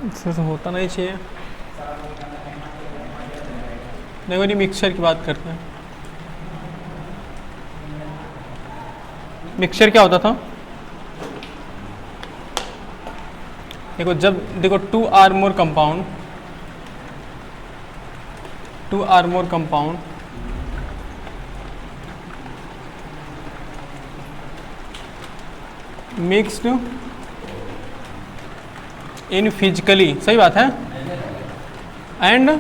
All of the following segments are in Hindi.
इससे तो होता नहीं चाहिए। देखो नहीं, मिक्सचर की बात करते हैं। मिक्सचर क्या होता था? देखो जब देखो two or more compound mixed in physically, सही बात है, and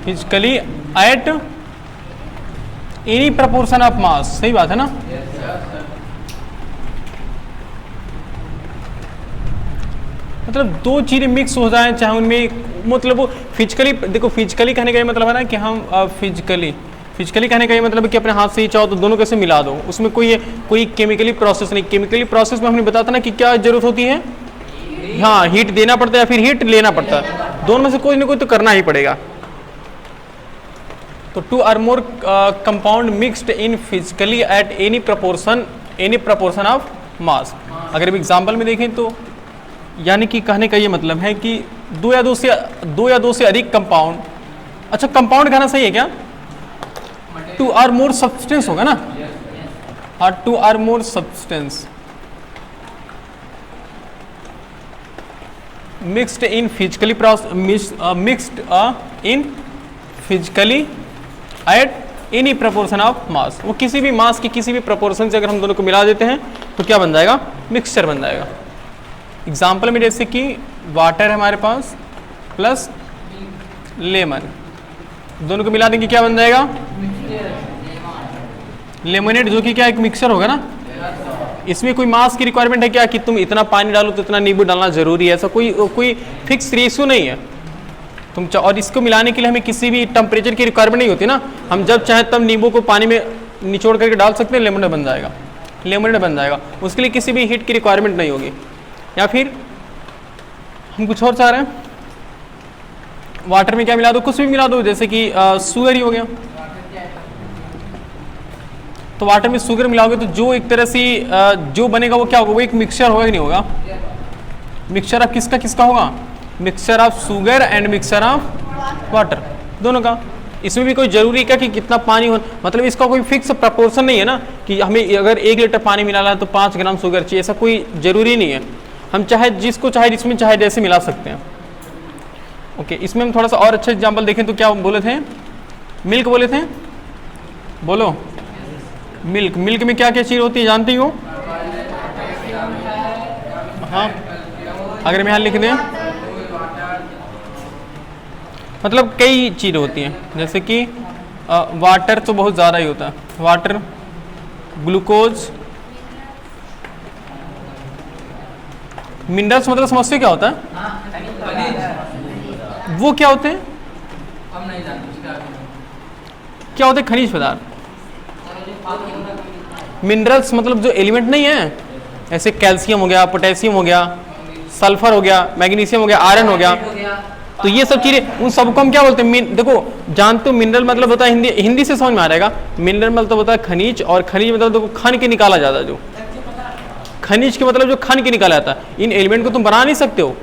physically at any proportion of mass, सही बात है ना। मतलब दो चीजें मिक्स हो जाएं, चाहे उनमें मतलब वो फिजिकली, देखो फिजिकली कहने का ये मतलब है ना कि हम फिजिकली कहने का ये मतलब है कि अपने हाथ से ही चाहो तो दोनों कैसे मिला दो, उसमें कोई केमिकली प्रोसेस नहीं। केमिकली प्रोसेस में हमने बताया था ना कि क्या जरूरत होती है, हाँ हीट देना पड़ता है या फिर हीट लेना पड़ता है, दोनों में से कोई ना कोई तो करना ही पड़ेगा। तो two or more compound mixed in physically at any proportion of mass. अगर एग्जाम्पल में देखें तो यानी कि कहने का ये मतलब है कि दो या दो से अधिक कंपाउंड, अच्छा कंपाउंड कहना सही है क्या? टू आर मोर सब्सटेंस होगा ना, हाँ two or more substance mixed in physically at any proportion of mass. वो किसी भी मास की किसी भी प्रपोर्शन से अगर हम दोनों को मिला देते हैं तो क्या बन जाएगा? मिक्सचर बन जाएगा। एग्जाम्पल में जैसे कि वाटर है हमारे पास प्लस लेमन, दोनों को मिला देंगे क्या बन जाएगा? लेमनेड, जो कि क्या एक मिक्सचर होगा ना। इसमें कोई मास की रिक्वायरमेंट है क्या कि तुम इतना पानी डालो तो इतना नींबू डालना जरूरी है, ऐसा कोई फिक्स रेशियो नहीं है। और इसको मिलाने के लिए हमें किसी भी टेम्परेचर की रिक्वायरमेंट नहीं होती ना, हम जब चाहे तब नींबू को पानी में निचोड़ करके डाल सकते हैं, लेमनेड बन जाएगा। उसके लिए किसी भी हीट की रिक्वायरमेंट नहीं होगी। या फिर हम कुछ और चाह रहे हैं, वाटर में क्या मिला दो? कुछ भी मिला दो, जैसे कि शुगर ही हो गया। तो वाटर में शुगर मिलाओगे तो जो एक तरह से जो बनेगा वो क्या होगा? वो एक मिक्सचर होगा कि नहीं होगा? मिक्सचर ऑफ किसका होगा? Mixture of sugar and mixture of water, दोनों का। इसमें भी कोई जरूरी क्या कि कितना पानी हो, मतलब इसका कोई फिक्स प्रपोर्शन नहीं है ना कि हमें अगर 1 लीटर पानी मिलाना है तो 5 ग्राम शुगर चाहिए, ऐसा कोई जरूरी नहीं है। हम चाहे जिसको चाहे जिसमें चाहे जैसे मिला सकते हैं। ओके, इसमें हम थोड़ा सा और अच्छा एग्जांपल देखें तो क्या बोले थे? मिल्क बोले थे, बोलो। मिल्क में क्या क्या चीज़ होती है जानती हो? हाँ, अगर मैं यहाँ लिख दें, मतलब कई चीज़ें होती हैं, जैसे कि वाटर तो बहुत ज़्यादा ही होता है, वाटर, ग्लूकोज, मिनरल्स, मतलब समझते क्या होता है? वो क्या होते हैं? हम नहीं जानते क्या होते हैं? खनिज पदार्थ। मिनरल्स मतलब जो एलिमेंट नहीं है, ऐसे कैल्शियम हो गया, पोटेशियम हो गया, सल्फर हो गया, मैग्नीशियम हो गया, आयरन हो गया, तो ये सब चीजें, उन सबको हम क्या बोलते हैं? देखो जानते हो मिनरल मतलब होता है, हिंदी से समझ में आ रहेगा। मिनरल मतलब होता है खनिज, और खनिज मतलब देखो खन के निकाला जाता है, जो खनिज के मतलब जो खन के निकाला जाता है। इन एलिमेंट को तुम बना नहीं सकते हो।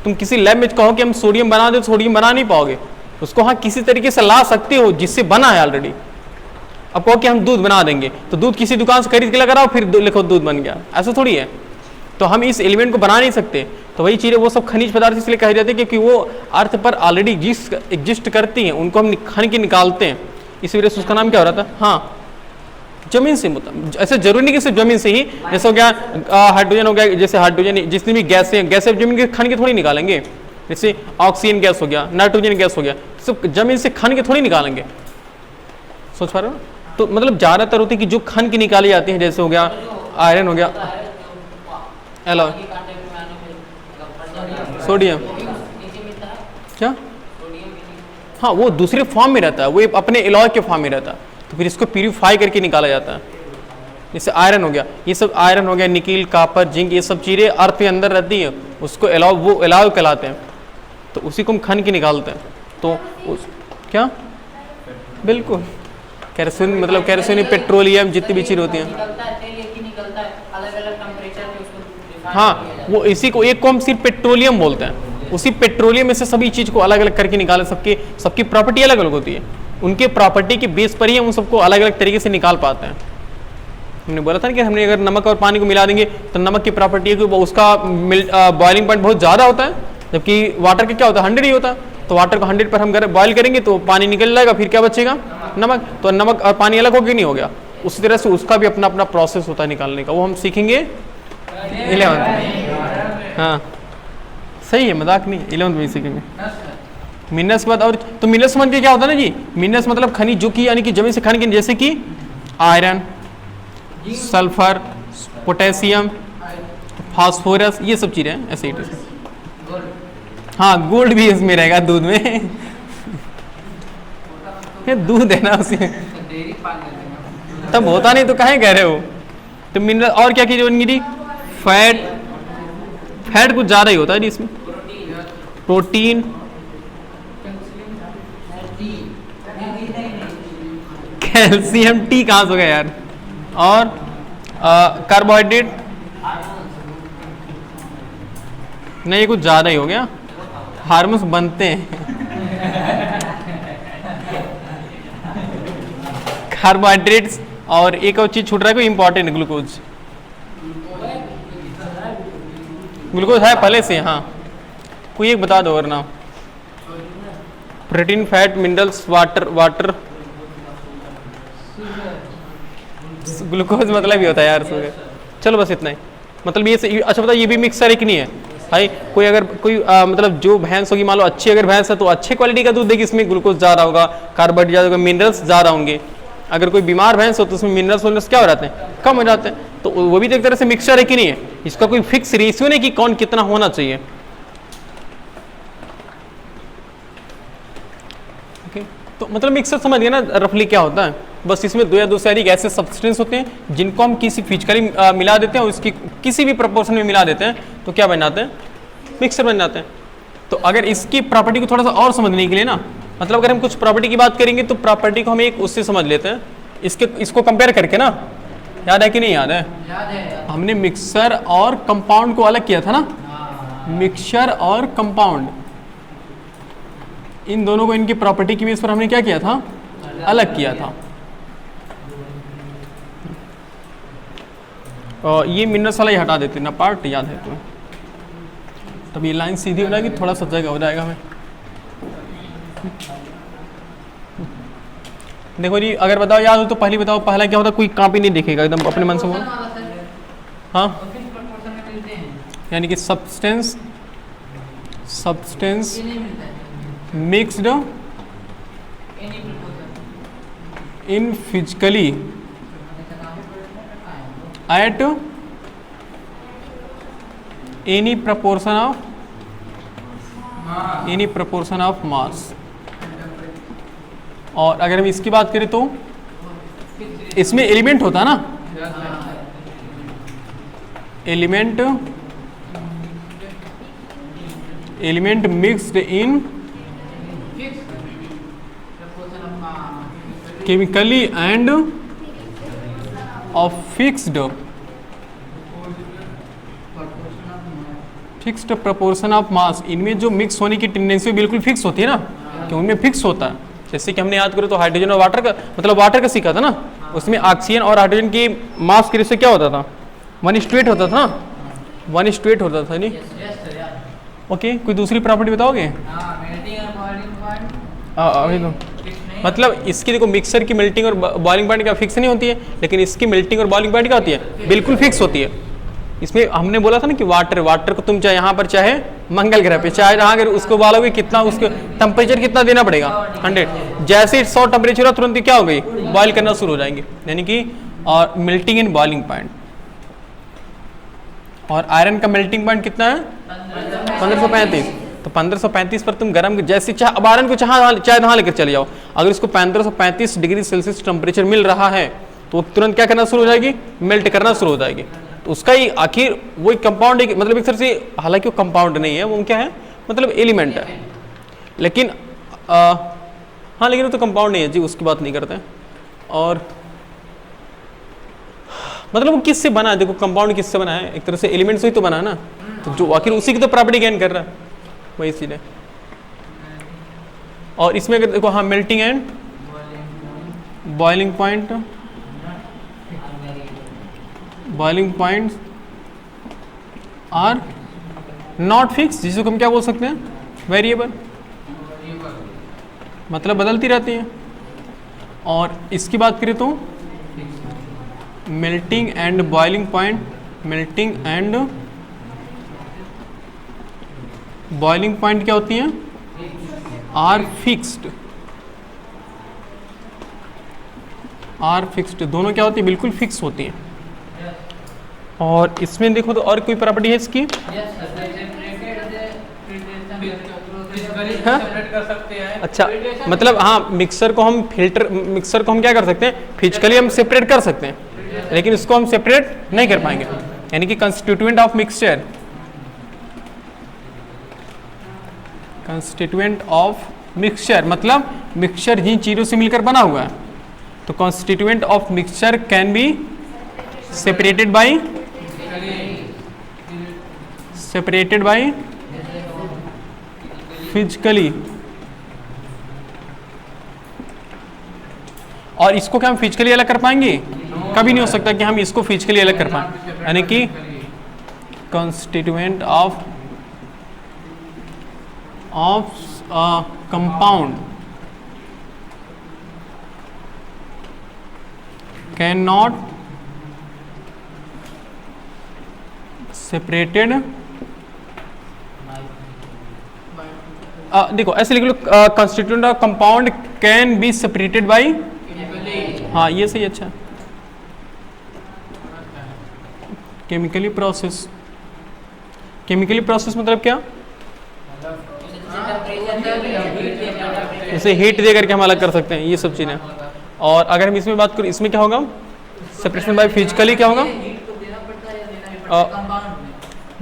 तुम किसी लैब में कहो कि हम सोडियम बना दे, सोडियम बना नहीं पाओगे उसको। हाँ किसी तरीके से ला सकते हो जिससे बना है ऑलरेडी। अब कहो कि हम दूध बना देंगे तो दूध किसी दुकान से खरीद के लगा रहा हो, फिर लिखो दूध बन गया, ऐसा थोड़ी है। तो हम इस एलिमेंट को बना नहीं सकते। तो वही चीज़ें वो सब खनिज पदार्थ इसलिए कहे जाते हैं क्योंकि वो अर्थ पर ऑलरेडी एग्जिस्ट करती हैं, उनको हम खन के निकालते हैं, इसी वजह से उसका नाम क्या हो रहा था? हाँ, जमीन से, ऐसे जरूरी नहीं कि सिर्फ जमीन से ही, जैसे हो गया हाइड्रोजन हो गया, जैसे हाइड्रोजन जितनी भी गैस जमीन के खन के थोड़ी निकालेंगे। जैसे ऑक्सीजन गैस हो गया, नाइट्रोजन गैस हो गया, सब जमीन से खन के थोड़ी निकालेंगे। सोच पा रहे हो? तो मतलब ज़्यादातर होती है कि जो खन के निकाली जाती हैं, जैसे हो गया आयरन हो गया, एलॉय, सोडियम, क्या? हाँ वो दूसरे फॉर्म में रहता है, वो अपने एलॉय के फॉर्म में रहता है, तो फिर इसको प्यूरिफाई करके निकाला जाता है। जैसे आयरन हो गया, ये सब आयरन हो गया, निकिल, कापर, जिंक, ये सब चीज़ें अर्थ के अंदर रहती है, उसको एलॉय, वो एलॉय कहलाते हैं, तो उसी को हम खन के निकालते हैं। तो क्या? बिल्कुल, केरोसिन, मतलब केरोसिन, पेट्रोलियम, जितनी भी चीज़ होती हैं, हाँ, वो इसी को एक को हम सिर्फ पेट्रोलियम बोलते हैं। उसी पेट्रोलियम में से सभी चीज को अलग अलग करके निकाले, सबकी प्रॉपर्टी अलग अलग होती है, उनके प्रॉपर्टी के बेस पर ही हम उन सबको अलग अलग तरीके से निकाल पाते हैं। हमने बोला था ना कि हमने अगर नमक और पानी को मिला देंगे तो नमक की प्रॉपर्टी है कि उसका बॉइलिंग पॉइंट बहुत ज़्यादा होता है, जबकि वाटर का क्या होता है 100 ही होता है। तो वाटर को 100 पर हम बॉइल करेंगे तो पानी निकल जाएगा, फिर क्या बचेगा नमक। तो नमक और पानी अलग हो गया, नहीं हो गया। उसी तरह से उसका भी अपना अपना प्रोसेस होता है निकालने का, वो हम सीखेंगे 11th। हाँ सही है, मजाक नहीं, 11th में सीखेंगे। मिनरल्स बाद और तो मिनरल्स समझ के क्या होता है ना जी, मिनरल्स मतलब खनिज, जो कि यानी कि जमीन से खनिज, जैसे कि आयरन, सल्फर, पोटेशियम, फास्फोरस, ये सब चीजें हैं ऐसे ही। हाँ गोल्ड भी इसमें रहेगा दूध में दूध है ना उसमें, तब होता नहीं तो काहे कह रहे हो। तो मिनरल और क्या चीज बन गई, फैट कुछ ज्यादा ही होता है जी इसमें, प्रोटीन, कैल्शियम, टी कहाँ से हो गया यार, और कार्बोहाइड्रेट नहीं, ये कुछ ज्यादा ही हो गया, हार्मोन्स बनते हैं कार्बोहाइड्रेट्स, और एक और चीज छूट रहा है कोई इंपॉर्टेंट, ग्लूकोज। ग्लूकोज है पहले से, हाँ कोई एक बता दो और नाम। Protein, fat, minerals, water glucose मतलब ही होता है यार सुगर। चलो बस इतना ही, मतलब ये अच्छा बताओ, ये भी मिक्सर एक नहीं है भाई। कोई अगर कोई मतलब जो भैंस होगी, मान लो अच्छी अगर भैंस है तो अच्छे क्वालिटी का दूध देगी, इसमें ग्लूकोज ज़्यादा होगा, कार्बोहाइड्रेट ज़्यादा होगा, मिनरल्स ज़्यादा होंगे। अगर कोई बीमार भैंस हो तो उसमें मिनरल्स क्या हो जाते हैं, कम हो जाते हैं। तो वो भी तो एक तरह से मिक्सचर है कि नहीं है, इसका कोई फिक्स रेशियो नहीं कि कौन कितना होना चाहिए। ओके, तो मतलब मिक्सर समझ गए ना रफली क्या होता है। बस इसमें दो या दो से अधिक ऐसे सब्सटेंस होते हैं जिनको हम किसी फिजिकली मिला देते हैं और उसकी किसी भी प्रपोर्शन में मिला देते हैं, तो क्या बन जाते हैं, मिक्सर बन जाते हैं। तो अगर इसकी प्रॉपर्टी को थोड़ा सा और समझने के लिए ना, मतलब अगर हम कुछ प्रॉपर्टी की बात करेंगे तो प्रॉपर्टी को हम एक उससे समझ लेते हैं, इसको कंपेयर करके ना, याद है कि नहीं याद है? याद है। हमने मिक्सर और कंपाउंड को अलग किया था ना, मिक्सचर और कंपाउंड, इन दोनों को इनकी प्रॉपर्टी की बेस पर हमने क्या किया था, अलग किया था। और ये मिनरल्स वाला ही हटा देते ना पार्ट, याद है तुम्हें, तब ये लाइन सीधी हो जाएगी, थोड़ा सा जगह हो जाएगा हमें। देखो जी, अगर बताओ याद हो तो पहले बताओ, पहला क्या होता, कोई कॉपी नहीं देखेगा, एकदम अपने मन से बोलो। हाँ, यानी कि substance mixed in physically at any proportion of मास। और अगर हम इसकी बात करें तो इसमें एलिमेंट होता है ना, element mixed in chemically end of fixed proportion of मास। इनमें जो मिक्स होने की टेंडेंसी बिल्कुल फिक्स होती है ना, कि उनमें फिक्स होता है। जैसे कि हमने याद करो तो हाइड्रोजन और वाटर का, मतलब वाटर का सीखा था ना, उसमें ऑक्सीजन और हाइड्रोजन की मास के रेशियो क्या होता था, 1:8 होता था ना, 1:8 होता था नहीं। ओके, कोई दूसरी प्रॉपर्टी बताओगे? अभी तो मतलब इसकी देखो, मिक्सर की मेल्टिंग और बॉइलिंग पॉइंट क्या फिक्स नहीं होती है, लेकिन इसकी मेल्टिंग और बॉइलिंग पॉइंट क्या होती है, बिल्कुल फिक्स होती है। इसमें हमने बोला था ना कि वाटर को तुम चाहे यहाँ पर चाहे मंगल ग्रह पे चाहे जहाँ अगर उसको उबालोगे, कितना उसको टेम्परेचर कितना देना पड़ेगा, 100। जैसे 100 टेम्परेचर हो तुरंत क्या हो गई, बॉयल करना शुरू हो जाएंगे, यानी कि और मेल्टिंग इन बॉइलिंग पॉइंट। और आयरन का मेल्टिंग पॉइंट कितना है, 1535। तो 1535 पर तुम गर्म जैसे चाहे, अब आयरन को चाहे वहाँ लेकर चले जाओ, अगर इसको 1535 डिग्री सेल्सियस टेम्परेचर मिल रहा है तो तुरंत क्या करना शुरू हो जाएगी, मेल्ट करना शुरू हो जाएगी। तो उसका ही आखिर वही कंपाउंड, मतलब एक तरह से, हालांकि वो कंपाउंड नहीं है, वो क्या है, मतलब एलिमेंट है, लेकिन हाँ लेकिन वो तो कंपाउंड नहीं है जी, उसकी बात नहीं करते हैं। और मतलब वो किससे बना है, देखो कंपाउंड किससे बना है, एक तरह से एलिमेंट से ही तो बना है ना, तो जो आखिर उसी की तो प्रॉपर्टी गेन कर रहा है, वही चीज है। और इसमें अगर देखो हाँ melting and boiling point, boiling point are not fix, जिसको हम क्या बोल सकते हैं, वेरिएबल, मतलब बदलती रहती हैं। और इसकी बात करें तो melting and boiling point, melting and boiling point क्या होती हैं, आर फिक्स्ड, आर फिक्स्ड, दोनों क्या होती है, बिल्कुल फिक्स होती हैं। और इसमें देखो तो और कोई प्रॉपर्टी है इसकी, हाँ? अच्छा मतलब हाँ मिक्सर को हम फिल्टर, मिक्सर को हम क्या कर सकते हैं, फिजिकली हम सेपरेट कर सकते हैं, लेकिन इसको हम सेपरेट नहीं कर पाएंगे। यानी कि constituent of mixture, constituent of mixture मतलब मिक्सचर जिन चीजों से मिलकर बना हुआ है, तो constituent of mixture can be separated bye, separated by physically. और इसको क्या हम फिजिकली अलग कर पाएंगे, कभी नहीं हो सकता कि हम इसको फिजिकली अलग कर पाए। यानी कि constituent of compound cannot separated, देखो ऐसे लिख लो, constituent of compound can be separated by, हाँ ये सही, अच्छा केमिकली प्रोसेस, केमिकली प्रोसेस मतलब क्या, जैसे हीट दे करके हम अलग कर सकते हैं, ये सब चीजें। और अगर हम इसमें बात करें, इसमें क्या होगा, सेपरेशन बाय फिजिकली क्या होगा,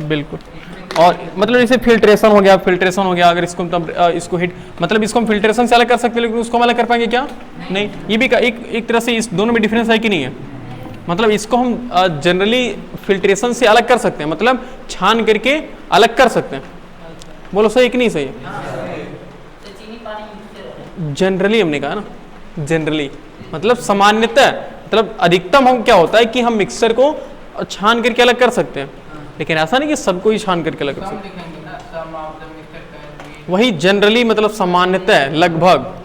बिल्कुल। और मतलब जैसे फिल्ट्रेशन हो गया, फिल्ट्रेशन हो गया, अगर इसको मतलब इसको हीट, मतलब इसको हम फिल्ट्रेशन से अलग कर सकते हैं, लेकिन उसको हम अलग कर पाएंगे क्या, नहीं। ये भी एक तरह से इस दोनों में डिफरेंस है कि नहीं है, मतलब इसको हम जनरली फिल्ट्रेशन से अलग कर सकते हैं, मतलब छान करके अलग कर सकते हैं। बोलो सही कि नहीं सही है, जनरली हमने कहा ना, जनरली मतलब सामान्यतः, मतलब अधिकतम हम क्या होता है कि हम मिक्सर को छान करके अलग कर सकते हैं, लेकिन ऐसा नहीं कि सबको ही छान करके अलग कर सकते हैं। वही जनरली मतलब सामान्यतः, लगभग,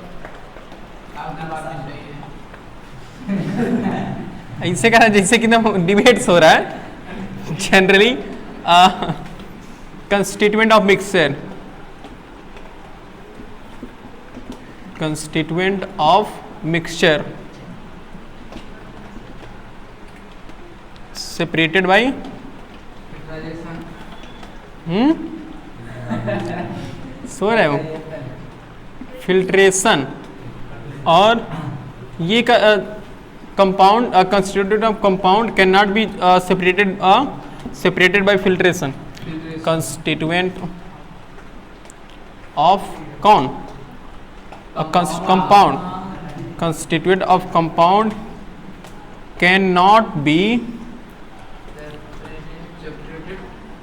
ऐसे कहा जैसे कि ना डिबेट्स हो रहा है। Generally constituent of mixture, constituent of mixture separated by, सो रहे हो, फिल्ट्रेशन। और ये compound, constituent of compound can not be separated, separated by filtration. Constituent of कौन, compound, constituent of compound can not be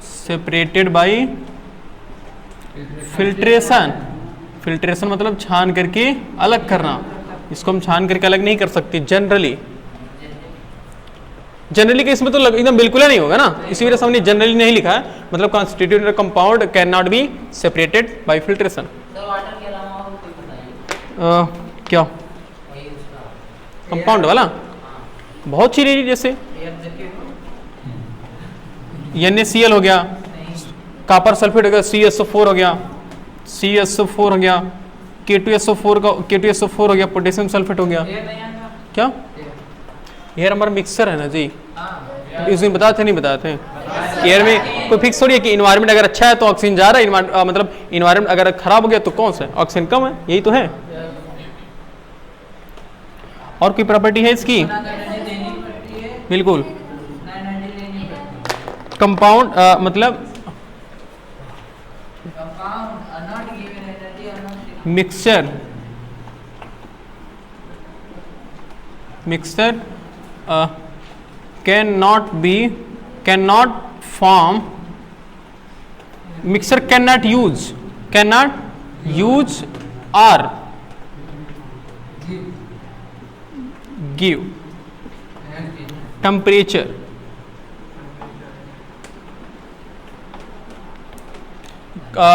separated by filtration. Filtration मतलब छान करके अलग करना, इसको हम छान करके अलग नहीं कर सकते जनरली। जनरली केस में तो एकदम बिल्कुल नहीं होगा ना, इसी वजह से हमने जनरली नहीं लिखा है, मतलब constituent of compound can not be separated by filtration. क्या कंपाउंड वाला बहुत चीजें, जैसे NaCl हो गया, कॉपर सल्फेट हो गया, CSO4 हो गया, CSO4 हो गया, K2SO4 का K2SO4 हो गया, पोटेशियम सल्फेट हो गया। क्या एयर हमारा मिक्सर है ना जी, इस दिन बताए थे नहीं बताए थे, एयर में कोई फिक्स थोड़ी है कि इन्वायरमेंट अगर अच्छा है तो ऑक्सीजन जा रहा है, मतलब इन्वायरमेंट अगर खराब हो गया तो कौन सा है, ऑक्सीजन कम है, यही तो है। और कोई प्रॉपर्टी है इसकी, बिल्कुल कंपाउंड मतलब mixture, mixture can not form, mixer can not use or give temperature,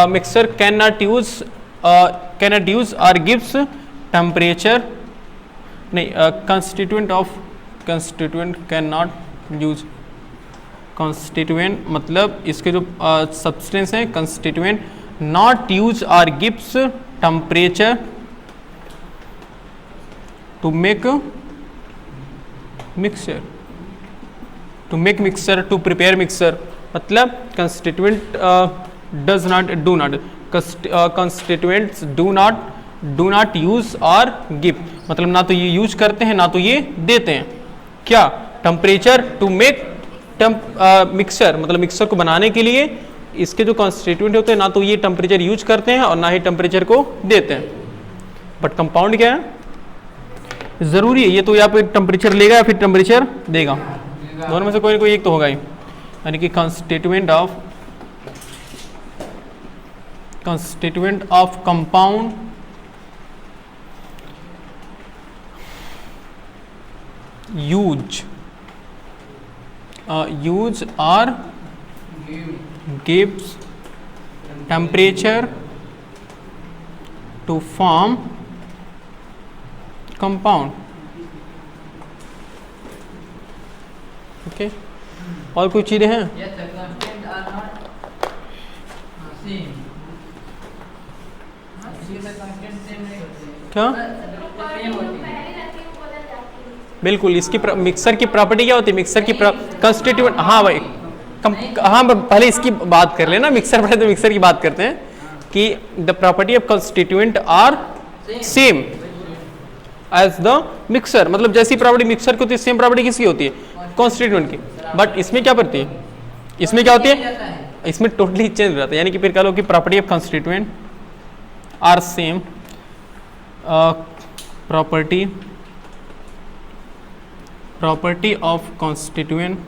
mixer can not use और गिव्स टेम्परेचर, नहीं, constituent can not use, constituent मतलब इसके जो सब्सटेंस हैं कंस्टिट्यूएंट, नॉट यूज और gives temperature to make mixer, to prepare mixer, मतलब constituent constituents do not use और गिव, मतलब ना तो ये यूज करते हैं ना तो ये देते हैं क्या, टेम्परेचर टू मेक मिक्सर, मतलब मिक्सर को बनाने के लिए इसके जो कॉन्स्टिट्यूएंट होते हैं ना तो ये टेम्परेचर यूज करते हैं और ना ही टेम्परेचर को देते हैं। बट कंपाउंड क्या है, जरूरी है ये तो या फिर टेम्परेचर लेगा या फिर टेम्परेचर देगा, दोनों में से कोई ना कोई एक तो होगा ही, यानी कि कंस्टिट्यूएंट ऑफ कंपाउंड यूज और gives temperature to form compound। Okay, और कोई चीजें हैं? क्या बिल्कुल, इसकी मिक्सर की प्रॉपर्टी क्या होती है, मिक्सर की कंस्टिट्यूएंट, हाँ भाई हाँ पहले इसकी बात कर लेना, मिक्सर पहले तो मिक्सर की बात करते हैं कि the property of constituent are same as the mixer, मतलब जैसी प्रॉपर्टी मिक्सर की होती है सेम प्रॉपर्टी किसकी होती है, कंस्टिट्यूएंट की। बट इसमें क्या पड़ती है, इसमें क्या होती है, इसमें टोटली चेंज हो जाता है, यानी कि फिर कह लो कि property of constituent are same, property of constituent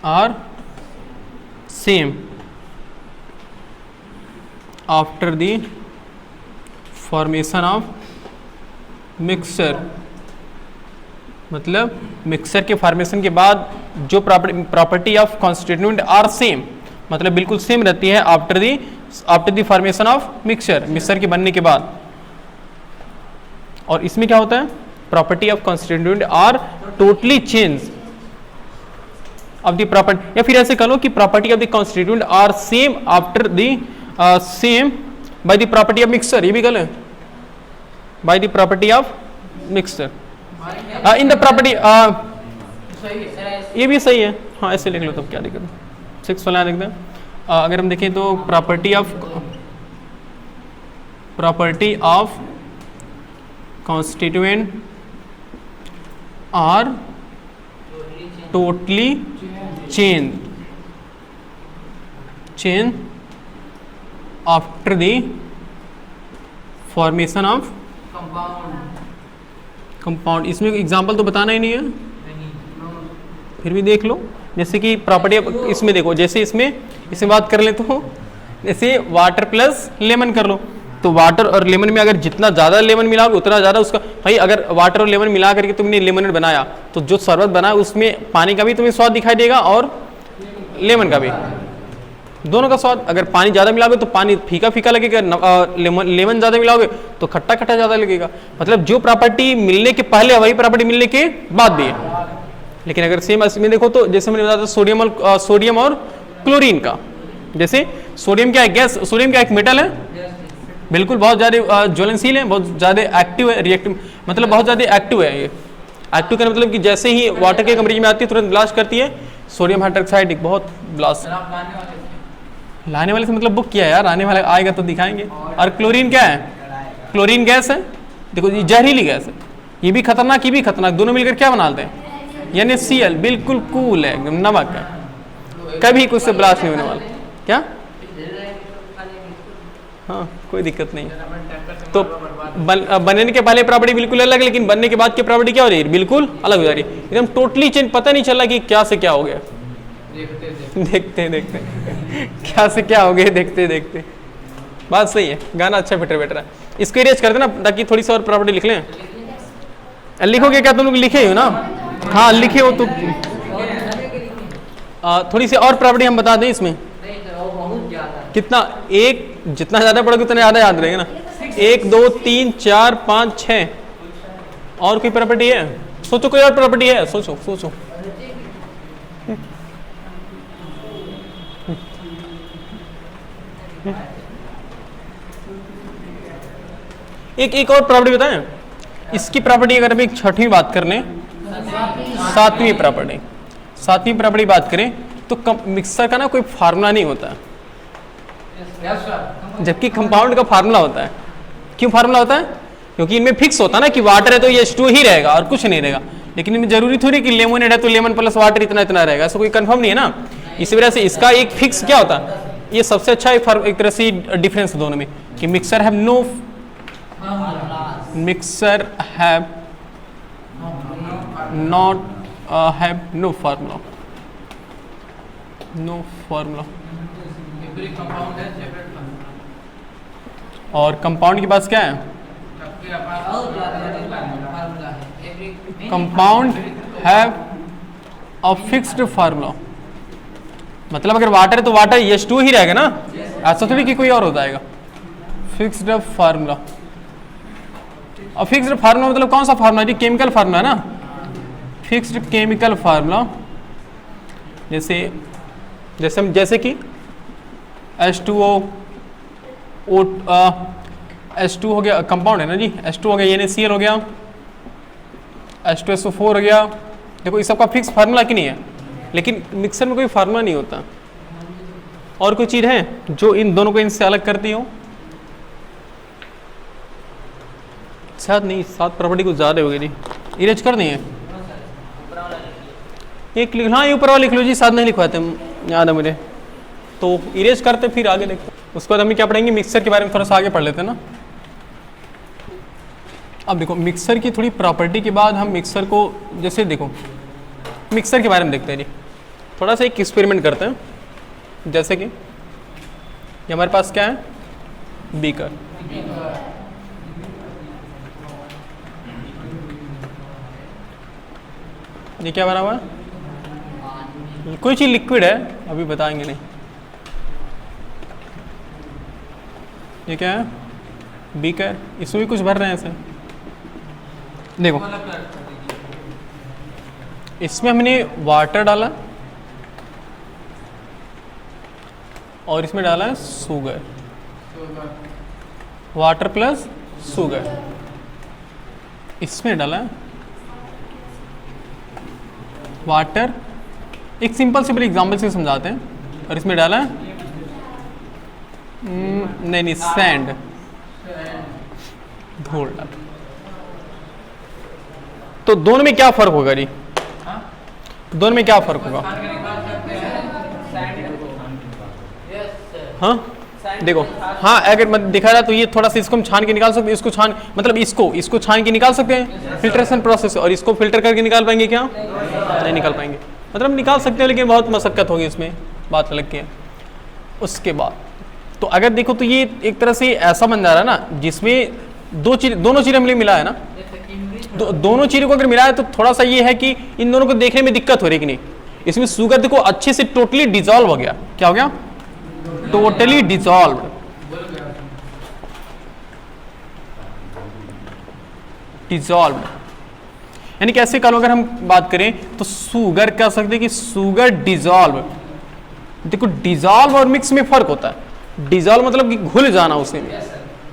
are same after the formation of mixer, मतलब मिक्सर के फॉर्मेशन के बाद जो property of constituent are same, मतलब बिल्कुल सेम रहती है after the formation of mixer के बनने के बाद। और इसमें क्या होता है, property of constituent are totally change of the property, या फिर ऐसे कह लो कि property of the constituent are same after the same by the property of mixer, ये भी कह लें by the property of mixer in the property, ये भी सही है, हाँ ऐसे लिख लो तब क्या दिक्कत है, 6 वाला लिख दें। अगर हम देखें तो property of constituent are totally change after the formation of compound। इसमें एग्जांपल तो बताना ही नहीं है, फिर भी देख लो, जैसे कि प्रॉपर्टी इसमें देखो, जैसे इसमें बात कर ले तो जैसे वाटर प्लस लेमन कर लो, तो वाटर और लेमन में अगर जितना ज़्यादा लेमन मिलाओगे उतना ज़्यादा उसका, भाई अगर वाटर और लेमन मिला करके तुमने लेमनेड बनाया तो जो शरबत बना उसमें पानी का भी तुम्हें स्वाद दिखाई देगा और लेमन का भी, दोनों का स्वाद। अगर पानी ज़्यादा मिलाओगे तो पानी फीका फीका लगेगा, लेमन ज़्यादा मिलाओगे तो खट्टा खट्टा ज़्यादा लगेगा, मतलब जो प्रॉपर्टी मिलने के पहले वही प्रॉपर्टी मिलने के बाद भी है। लेकिन अगर सेम इसमें देखो तो जैसे मैंने बताया था सोडियम और क्लोरीन का, जैसे सोडियम क्या है, गैस, सोडियम क्या एक मेटल है, बिल्कुल बहुत ज़्यादा ज्वलनशील है, बहुत ज़्यादा एक्टिव है, रिएक्टिव मतलब बहुत ज़्यादा एक्टिव है। ये एक्टिव का मतलब कि जैसे ही वाटर के टेम्परेचर में आती है तुरंत ब्लास्ट करती है, सोडियम हाइड्रोक्साइड एक बहुत ब्लास्ट, लाने वाले से मतलब बुक किया है यार, आने वाला आएगा तो दिखाएंगे। और क्लोरीन क्या है, क्लोरीन गैस है, देखो ये जहरीली गैस है, ये भी खतरनाक, ये भी खतरनाक, दोनों मिलकर क्या बनाते हैं, यानी NaCl, बिल्कुल कूल है, एकदम नमक है, कभी कुछ से ब्लास्ट नहीं होने वाला। क्या हाँ कोई दिक्कत नहीं। तो बनने के पहले प्रॉपर्टी बिल्कुल अलग, लेकिन बनने के बाद की प्रॉपर्टी क्या हो रही है, बिल्कुल अलग हो जा रही है, एकदम टोटली चेंज। पता नहीं चला कि क्या से क्या हो गया, देखते देखते क्या से क्या हो गया, देखते देखते। बात सही है, गाना अच्छा फिट रहा है। इसको इरेज कर देना ताकि थोड़ी सी और प्रॉपर्टी लिख लें। लिखोगे क्या, तुम लोग लिखे हो ना? हाँ लिखे हो तो थोड़ी सी और प्रॉपर्टी हम बता दें इसमें। कितना, एक जितना ज्यादा पढ़ोगे उतना ज्यादा याद रहेगा ना। 1 2 3 4 5 6 और कोई प्रॉपर्टी है? सोचो कोई और प्रॉपर्टी है, सोचो सोचो। एक और प्रॉपर्टी बताएं। इसकी प्रॉपर्टी अगर हम एक छठवीं बात कर लें, सातवीं प्रॉपर्टी बात करें तो मिक्सर का ना कोई फार्मूला नहीं होता, जबकि कंपाउंड का फार्मूला होता है। क्यों फार्मूला होता है? क्योंकि इनमें फिक्स होता है ना कि वाटर है तो ये H2O ही रहेगा और कुछ नहीं रहेगा। लेकिन इनमें जरूरी थोड़ी कि लेमोनेड है तो लेमन प्लस वाटर इतना इतना रहेगा, ऐसा कोई कंफर्म नहीं है ना। इसी वजह से इसका एक फिक्स क्या होता है, ये सबसे अच्छा एक तरह से डिफरेंस दोनों में कि mixer have no formula, no formula. और कंपाउंड के पास क्या है? Compound have a fixed formula. मतलब अगर वाटर है तो वाटर H2O ही रहेगा ना, ऐसा थोड़ी कि कोई और हो जाएगा। फिक्स्ड फार्मूला, और फिक्स्ड फार्मूला मतलब कौन सा फार्मूला है? केमिकल फार्मूला है ना, फिक्स्ड केमिकल फार्मूला। जैसे कि H2O H2 हो गया, कंपाउंड है ना जी, H2 हो गया, NaCl हो गया, H2SO4 हो गया। देखो इस सबका फिक्स फार्मूला कि नहीं है, लेकिन मिक्सर में कोई फार्मूला नहीं होता। और कोई चीज़ है जो इन दोनों को इनसे अलग करती हो? शायद नहीं, 7 प्रॉपर्टी कुछ ज़्यादा हो गई जी, इरेज कर देंगे। एक लिख, हाँ ये ऊपर वाला लिख लो जी, 7 नहीं लिखवाते याद है मुझे, तो इरेज करते फिर आगे देखते। उसके बाद हम क्या पढ़ेंगे, मिक्सर के बारे में थोड़ा सा आगे पढ़ लेते हैं ना। अब देखो मिक्सर की थोड़ी प्रॉपर्टी के बाद हम मिक्सर को, जैसे देखो मिक्सर के बारे में देखते हैं जी, थोड़ा सा एक एक्सपेरिमेंट करते हैं। जैसे कि ये हमारे पास क्या है, बीकर। ये क्या बना हुआ है? कोई चीज़ लिक्विड है, अभी बताएंगे नहीं। ये क्या है? बीकर। इसमें भी कुछ भर रहे हैं ऐसे। देखो इसमें हमने वाटर डाला और इसमें डाला है शुगर, वाटर प्लस शुगर। इसमें डाला है वाटर, एक सिंपल एग्जांपल से समझाते हैं। और इसमें डाला है नहीं सैंड, धूल डाला। तो दोनों में क्या फर्क होगा जी? दोनों में क्या फर्क होगा? हाँ देखो, हाँ अगर मत दिखा रहा तो ये थोड़ा सा इसको हम छान के निकाल सकते हैं, इसको छान मतलब इसको छान के निकाल सकते हैं फिल्ट्रेशन प्रोसेस, और इसको फिल्टर करके निकाल पाएंगे क्या? नहीं निकाल पाएंगे। मतलब निकाल सकते हैं लेकिन बहुत मशक्कत होगी इसमें, बात अलग की है। उसके बाद तो अगर देखो तो ये एक तरह से ऐसा बन जा रहा है ना जिसमें दोनों चीज़ें हमने मिला है ना, दोनों चीज़ों को अगर मिला है तो थोड़ा सा ये है कि इन दोनों को देखने में दिक्कत हो रही कि नहीं। इसमें शुगर देखो अच्छे से टोटली डिजॉल्व हो गया। क्या हो गया? Totally dissolve. यानी कैसे कल अगर हम बात करें तो शुगर कह सकते हैं कि शुगर डिजॉल्व। देखो डिजॉल्व और मिक्स में फर्क होता है। डिजॉल्व मतलब कि घुल जाना उसी में,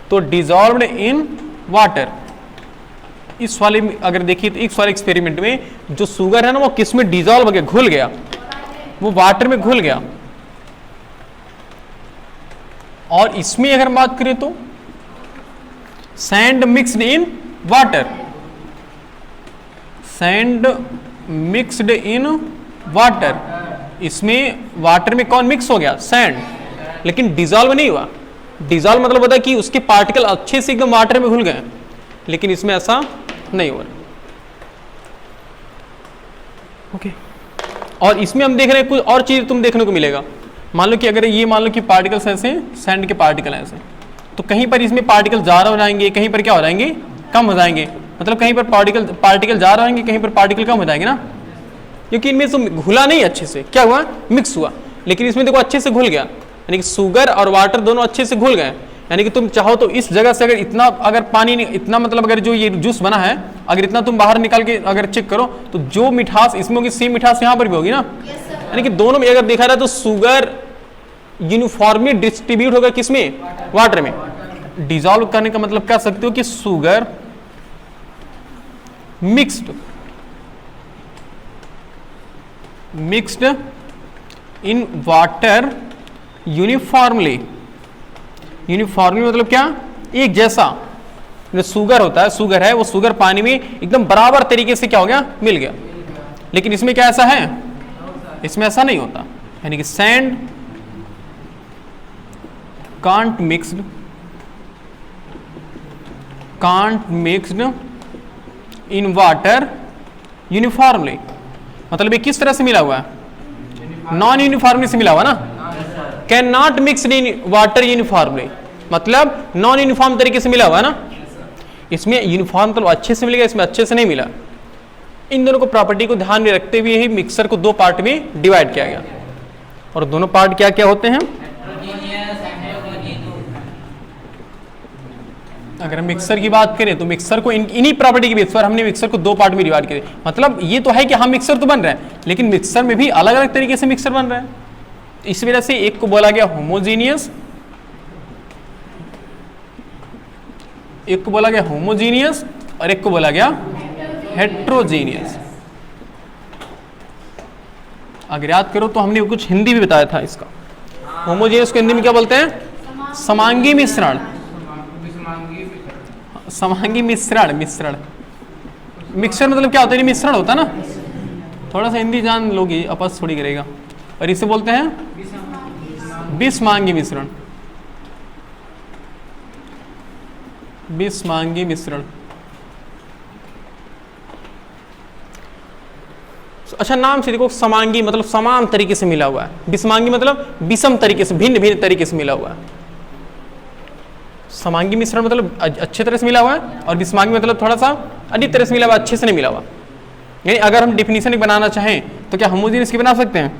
तो डिजॉल्व्ड इन वाटर। इस वाले में अगर देखिए तो इस वाले एक्सपेरिमेंट में जो शुगर है ना वो किस में डिजॉल्व हो गया, घुल गया, वो वाटर में घुल गया। और इसमें अगर बात करें तो sand mixed in water, sand mixed in water. इसमें वाटर में कौन मिक्स हो गया? सैंड, लेकिन डिजॉल्व नहीं हुआ। डिजॉल्व मतलब होता है कि उसके पार्टिकल अच्छे से एकदम वाटर में घुल गए, लेकिन इसमें ऐसा नहीं हो रहा। ओके, और इसमें हम देख रहे हैं कुछ और चीज तुम देखने को मिलेगा। मान लो कि अगर ये मान लो कि पार्टिकल्स ऐसे सैंड के पार्टिकल ऐसे, तो कहीं पर इसमें पार्टिकल ज़्यादा हो जाएंगे, कहीं पर क्या हो जाएंगे, कम हो जाएंगे। मतलब कहीं पर पार्टिकल ज़्यादा होंगे, कहीं पर पार्टिकल कम हो जाएंगे ना, क्योंकि इनमें तो घुला नहीं अच्छे से, क्या हुआ, मिक्स हुआ। लेकिन इसमें देखो अच्छे से घुल गया, यानी कि शुगर और वाटर दोनों अच्छे से घुल गए। यानी कि तुम चाहो तो इस जगह से अगर इतना अगर पानी इतना मतलब अगर जो ये जूस बना है अगर इतना तुम बाहर निकाल के अगर चेक करो तो जो मिठास इसमें होगी सेम मिठास यहाँ पर भी होगी ना। यानी कि दोनों में अगर देखा जाए तो शुगर यूनिफॉर्मली डिस्ट्रीब्यूट होगा किसमें, वाटर में। डिजॉल्व करने का मतलब कह सकते हो कि sugar mixed in water uniformly मतलब क्या, एक जैसा। जो शुगर होता है, शुगर है, वो शुगर पानी में एकदम बराबर तरीके से क्या हो गया, मिल गया। लेकिन इसमें क्या ऐसा है, इसमें ऐसा नहीं होता। यानी कि sand can't mixed in water uniformly, मतलब ये किस तरह से मिला हुआ है, नॉन यूनिफॉर्मली से मिला हुआ ना। Can not mixed in water uniformly, मतलब नॉन यूनिफॉर्म तरीके से मिला हुआ है ना। इसमें यूनिफॉर्म तो अच्छे से मिलेगा, इसमें अच्छे से नहीं मिला। इन दोनों को प्रॉपर्टी को ध्यान में रखते हुए ही मिक्सर को दो पार्ट में डिवाइड किया गया। और दोनों पार्ट क्या क्या होते हैं, अगर हम मिक्सर की बात करें तो मिक्सर को इन्हीं प्रॉपर्टी के बेस पर हमने मिक्सर को दो पार्ट में डिवाइड किया। मतलब ये तो है कि हम मिक्सर तो बन रहे हैं, लेकिन मिक्सर में भी अलग अलग तरीके से मिक्सर बन रहे हैं। इस वजह से एक को बोला गया होमोजीनियस, एक को बोला गया होमोजीनियस और एक को बोला गया हेट्रोजीनियस। अगर याद करो तो हमने कुछ हिंदी भी बताया था इसका। होमोजीनियस को हिंदी में क्या बोलते हैं, समांगी मिश्रण। समांगी मिश्रण, मिक्सचर मतलब क्या होता है, मिश्रण होता है ना। थोड़ा सा हिंदी जान लोगी, अपस थोड़ी करेगा। और इसे बोलते हैं विषमांगी मिश्रण, विषमांगी मिश्रण। अच्छा, नाम से देखो, समांगी मतलब समान तरीके से मिला हुआ है, विषमांगी मतलब विषम तरीके से, भिन्न भिन्न तरीके से मिला हुआ है। समांगी मिश्रण मतलब अच्छे तरह से मिला हुआ है, और विषमांगी मतलब थोड़ा सा अन्य तरह से मिला हुआ, अच्छे से नहीं मिला हुआ। यानी अगर हम डिफिनीशन बनाना चाहें तो क्या होमोजेनियस की बना सकते हैं,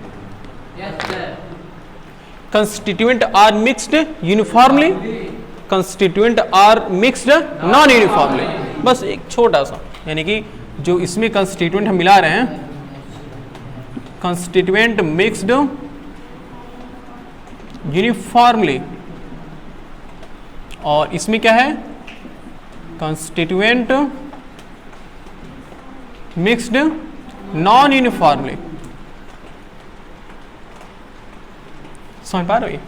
constituent are mixed uniformly, constituent are mixed non uniformly. बस एक छोटा सा, यानी कि जो इसमें कंस्टिट्यूएंट हम मिला रहे हैं, कंस्टिट्यूएंट मिक्स्ड यूनिफॉर्मली, और इसमें क्या है, कंस्टिट्यूएंट मिक्स्ड नॉन यूनिफॉर्मली। समझ पा रहे हो?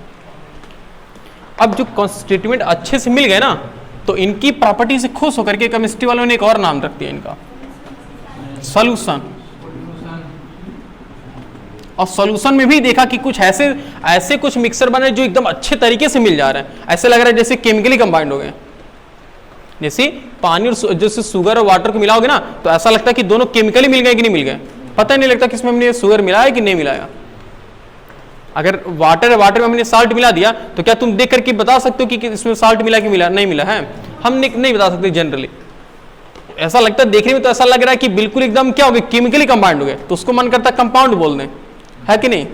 अब जो कंस्टिट्यूएंट अच्छे से मिल गए ना, तो इनकी प्रॉपर्टी से खुश होकर के केमिस्ट्री वालों ने एक और नाम रख दिया इनका, सॉल्यूशन। और सॉल्यूशन में भी देखा कि कुछ ऐसे कुछ मिक्सर बने जो एकदम अच्छे तरीके से मिल जा रहे हैं, ऐसे लग रहा है जैसे केमिकली कंबाइंड हो गए। जैसे पानी और जैसे शुगर और वाटर को मिलाओगे ना, तो ऐसा लगता है कि दोनों केमिकली मिल गए कि नहीं मिल गए, पता ही नहीं लगता कि इसमें हमने शुगर मिलाया कि नहीं मिलाया। अगर वाटर में हमने साल्ट मिला दिया, तो क्या तुम देख करके बता सकते हो कि इसमें साल्ट मिला कि मिला नहीं मिला है? हम नहीं बता सकते जनरली। ऐसा लगता है देखने में, तो ऐसा लग रहा है कि बिल्कुल एकदम क्या हो गए, केमिकली कंबाइंड हो गए, तो उसको मन करता है कंपाउंड बोल दें, है कि नहीं?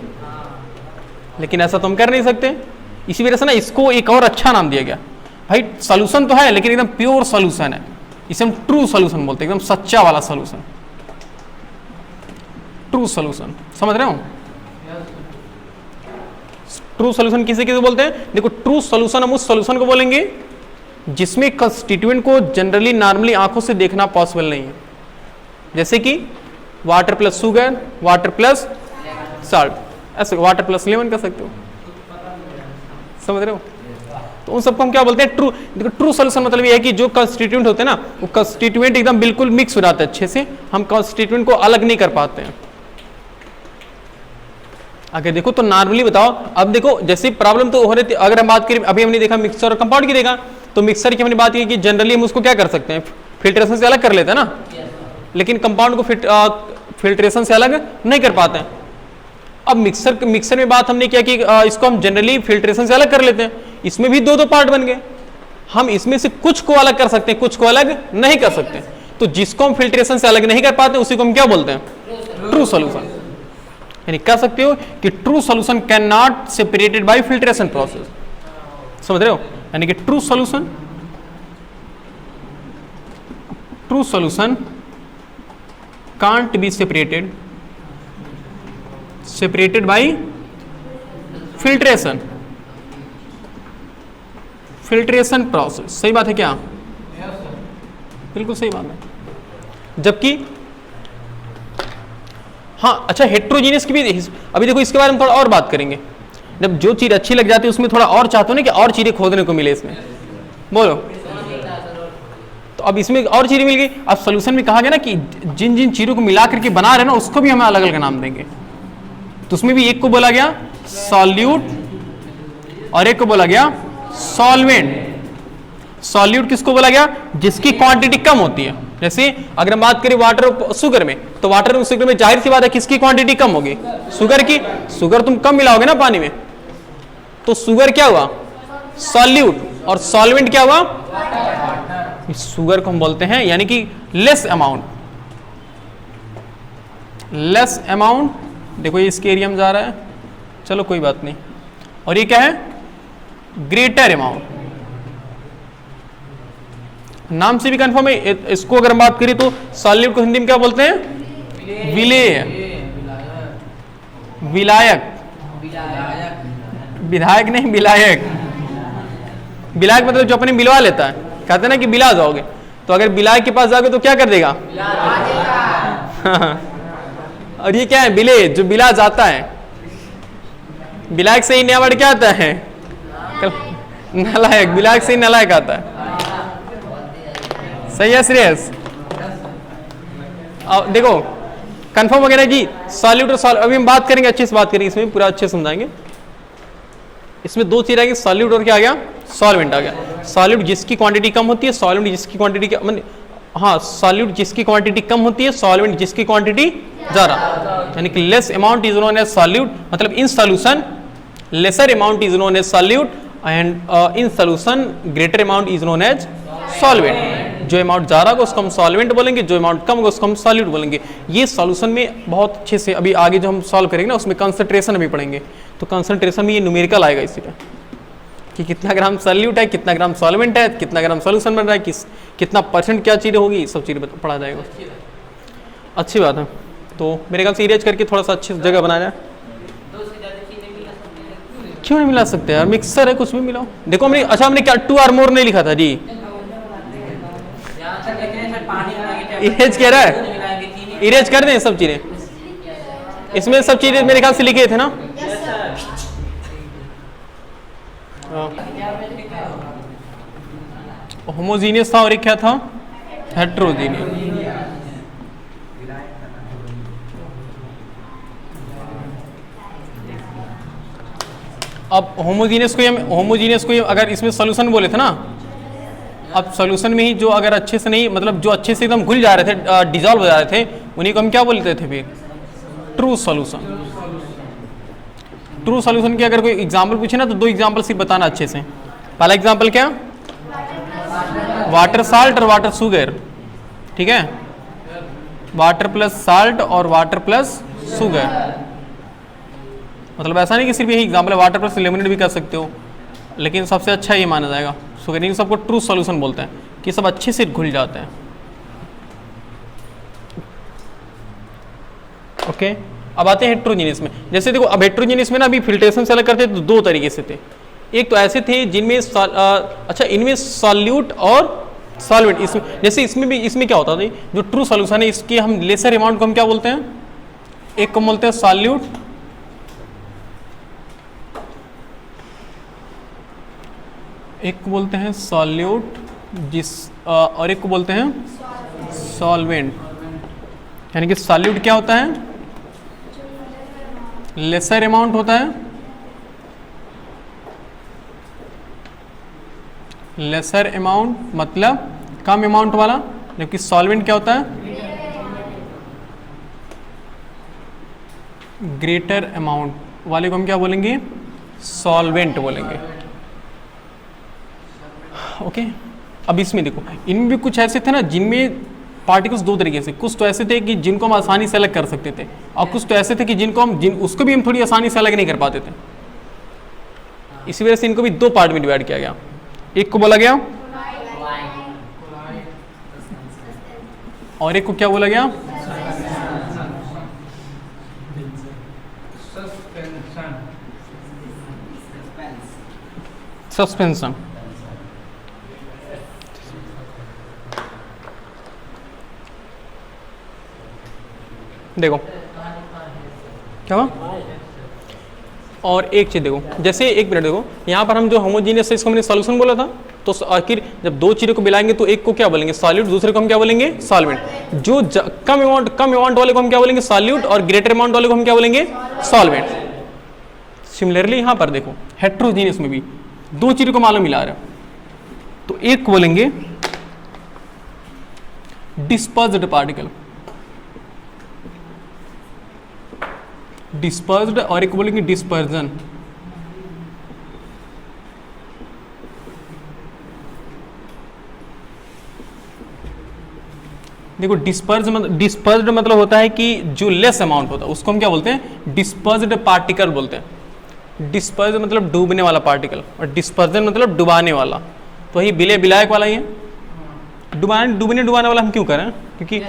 लेकिन ऐसा तो हम कर नहीं सकते। इसी वजह से ना इसको एक और अच्छा नाम दिया गया। भाई सॉल्यूशन तो है, लेकिन एकदम प्योर सॉल्यूशन है, इसे हम ट्रू सॉल्यूशन बोलते हैं, एकदम सच्चा वाला सॉल्यूशन, ट्रू सॉल्यूशन। समझ रहे हो? ट्रू सॉल्यूशन किसे किसे बोलते हैं? देखो, ट्रू सॉल्यूशन हम उस सॉल्यूशन को बोलेंगे जिसमें कंस्टिट्यूएंट को जनरली नॉर्मली आंखों से देखना पॉसिबल नहीं है। जैसे कि water plus sugar, water plus salt, ऐसे वाटर प्लस लेमन कर सकते हो। समझ रहे हो? तो उन सबको हम क्या बोलते हैं? ट्रू। देखो, ट्रू सॉल्यूशन मतलब ये है कि जो कंस्टिट्यूएंट होते हैं ना, वो कंस्टिट्यूएंट एकदम बिल्कुल मिक्स हो जाते हैं अच्छे से, हम कंस्टिट्यूएंट को अलग नहीं कर पाते हैं। अगर देखो तो नॉर्मली बताओ, अब देखो जैसे प्रॉब्लम तो हो रही थी, अगर हम बात करें अभी हमने देखा मिक्सर और कंपाउंड की देखा, तो मिक्सर की हमने बात की कि जनरली हम उसको क्या कर सकते हैं, फिल्ट्रेशन से अलग कर लेते हैं ना, लेकिन कंपाउंड को फिल्ट्रेशन से अलग नहीं कर पाते हैं। अब मिक्सर में बात हमने किया कि इसको हम जनरली फिल्ट्रेशन से अलग कर लेते हैं, इसमें भी दो पार्ट बन गए, हम इसमें से कुछ को अलग कर सकते हैं, कुछ को अलग नहीं कर सकते। तो जिसको हम फिल्ट्रेशन से अलग नहीं कर पाते उसी को हम क्या बोलते हैं, ट्रू सॉल्यूशन। यानी कह सकते हो कि true solution can not separated by filtration process, समझ रहे हो। यानी कि true solution can't be separated by filtration process. सही बात है क्या, बिल्कुल सही बात है। जबकि हाँ अच्छा, हेट्रोजीनियस की भी अभी देखो, इसके बारे में थोड़ा और बात करेंगे। जब जो चीज अच्छी लग जाती है उसमें थोड़ा और चाहते हो ना कि और चीजें खोदने को मिले इसमें, बोलो। तो अब इसमें और चीजें मिल गई। अब सोल्यूशन में कहा गया ना कि जिन जिन चीजों को मिला करके बना रहे ना उसको भी हमें अलग अलग नाम देंगे। तो उसमें भी एक को बोला गया सॉल्यूट और एक को बोला गया सॉल्वेंट। सॉल्यूट किसको बोला गया, जिसकी क्वांटिटी कम होती है। जैसे अगर हम बात करें वाटर और शुगर में, तो वाटर और शुगर में जाहिर सी बात है किसकी क्वांटिटी कम होगी, शुगर की। शुगर तुम कम मिलाओगे ना पानी में, तो शुगर क्या हुआ, सॉल्यूट, और सॉल्वेंट क्या हुआ, शुगर को हम बोलते हैं यानी कि लेस अमाउंट। देखो ये इसके एरिया में जा रहा है, चलो कोई बात नहीं। और ये क्या है, ग्रेटर अमाउंट। नाम से भी कंफर्म है। इसको अगर हम बात करें तो सॉल्यूट को हिंदी में क्या बोलते हैं, विलायक। विधायक नहीं, विलायक। विलायक मतलब जो अपने मिलवा लेता है, कहते हैं ना कि बिला जाओगे, तो अगर विलायक के पास जाओगे तो क्या कर देगा, और ये क्या है, बिले, जो बिला जाता है। विलायक से ही नया वर्ड क्या आता है, नालायक। विलायक से ही नालायक आता है। सही है श्रेयस। देखो कंफर्म वगैरह जी, सॉल्यूट और अभी हम बात करेंगे, अच्छे से बात करेंगे, इसमें पूरा अच्छे से समझाएंगे। इसमें दो चीज आएगी, सॉल्यूट और क्या आ गया, सॉल्वेंट आ गया। सॉल्यूट जिसकी क्वांटिटी कम होती है, सॉल्वेंट जिसकी क्वांटिटी हाँ, सॉल्यूट जिसकी क्वांटिटी कम होती है, सॉल्वेंट जिसकी क्वांटिटी ज्यादा, यानी कि less amount is known as solute. मतलब in solution lesser amount is known as solute and in solution greater amount is known as solvent. जो अमाउंट ज्यादा होगा उसको हम सॉल्वेंट बोलेंगे, जो अमाउंट कम होगा उसको हम सॉल्यूट बोलेंगे। ये सॉल्यूशन में बहुत अच्छे से अभी आगे जो हम सॉल्व करेंगे ना उसमें कंसंट्रेशन भी पढ़ेंगे, तो कंसंट्रेशन में ये न्यूमेरिकल आएगा इसी पे कि कितना ग्राम सॉल्यूट है, कितना ग्राम सॉल्वेंट है, कितना ग्राम सॉल्यूशन बन रहा है, कितना परसेंट क्या चीज़ें होगी, सब चीज़ें पढ़ा जाएगा। अच्छी बात है। तो मेरे ख्याल से इरेज करके थोड़ा सा अच्छी जगह बनाया जाए। क्यों नहीं मिला सकते यार, मिक्सर है, कुछ भी मिलाओ। देखो हमने अच्छा हमने क्या 2 or more नहीं लिखा था जी, इरेज कह रहा है, इरेज कर दें सब चीजें। इसमें सब चीजें मेरे ख्याल से लिखे थे ना। होमोजीनियस था और एक क्या था, हेट्रोजीनियस। अब होमोजीनियस को अगर इसमें सॉल्यूशन बोले थे ना, अब सॉल्यूशन में ही जो अगर अच्छे से नहीं, मतलब जो अच्छे से एकदम घुल जा रहे थे, डिजॉल्व हो जा रहे थे, उन्हीं को हम क्या बोलते थे फिर, ट्रू सॉल्यूशन। ट्रू सॉल्यूशन की अगर कोई एग्जांपल पूछे ना तो 2 एग्जांपल सिर्फ बताना अच्छे से। पहला एग्जांपल क्या, वाटर साल्ट और वाटर शुगर, ठीक है, वाटर प्लस साल्ट और वाटर प्लस शुगर। मतलब ऐसा नहीं कि सिर्फ यही एग्जांपल है, वाटर प्लस लेमनेड भी कर सकते हो, लेकिन सबसे अच्छा ये माना जाएगा शुगर। इन सबको ट्रू सॉल्यूशन बोलते हैं कि सब अच्छे से घुल जाते हैं। ओके, अब आते हैं हेट्रोजीनियस में। जैसे देखो अब हेट्रोजीनियस में ना अभी फिल्ट्रेशन से अलग करते तो 2 तरीके से थे। एक तो ऐसे थे जिनमें अच्छा इनमें सॉल्यूट और सॉल्वेंट, इसमें जैसे इसमें क्या होता था, जो ट्रू सॉल्यूशन है इसके हम लेसर अमाउंट को हम क्या बोलते हैं, एक को बोलते हैं सॉल्यूट, एक को बोलते हैं सॉल्यूट और एक को बोलते हैं सॉल्वेंट। यानी कि सॉल्यूट क्या होता है, लेसर अमाउंट होता है, लेसर अमाउंट मतलब कम अमाउंट वाला, जबकि सॉल्वेंट क्या होता है, ग्रेटर अमाउंट वाले को हम क्या बोलेंगे, सॉल्वेंट बोलेंगे। ओके, अब इसमें देखो, इनमें भी कुछ ऐसे थे ना जिनमें पार्टिकल्स दो तरीके से, कुछ तो ऐसे थे कि जिनको हम आसानी से अलग कर सकते थे, और कुछ तो ऐसे थे कि उसको भी हम थोड़ी आसानी से अलग नहीं कर पाते थे। इसी वजह से इनको भी दो पार्ट में डिवाइड किया गया। एक को बोला गया और एक को क्या बोला गया, सस्पेंशन। देखो क्या हुआ, और एक चीज देखो, जैसे एक मिनट देखो, यहाँ पर हम जो होमोजीनियस है इसको हमने सॉल्यूशन बोला था, तो आखिर जब दो चीजों को मिलाएंगे तो एक को क्या बोलेंगे, सॉल्यूट, दूसरे को हम क्या बोलेंगे, सॉल्वेंट। जो कम अमाउंट वाले को हम क्या बोलेंगे, सॉल्यूट, और ग्रेटर अमाउंट वाले को हम क्या बोलेंगे, सॉल्वेंट। सिमिलरली यहाँ पर देखो हेट्रोजीनियस में भी दो चीजों को मालूम मिला रहा है, तो एक बोलेंगे डिस्पर्स्ड पार्टिकल, डिस्पर्स्ड, और एक बोलेंगे डिस्पर्जन। देखो डिस्पर्स्ड मतलब होता है कि जो लेस अमाउंट होता है उसको हम क्या बोलते हैं, डिस्पर्स्ड पार्टिकल बोलते हैं। डिस्पर्स्ड मतलब डूबने वाला पार्टिकल, और डिस्पर्जन मतलब डुबाने वाला, तो वही विलायक वाला ही है। डुबाने वाला हम क्यों करें, क्योंकि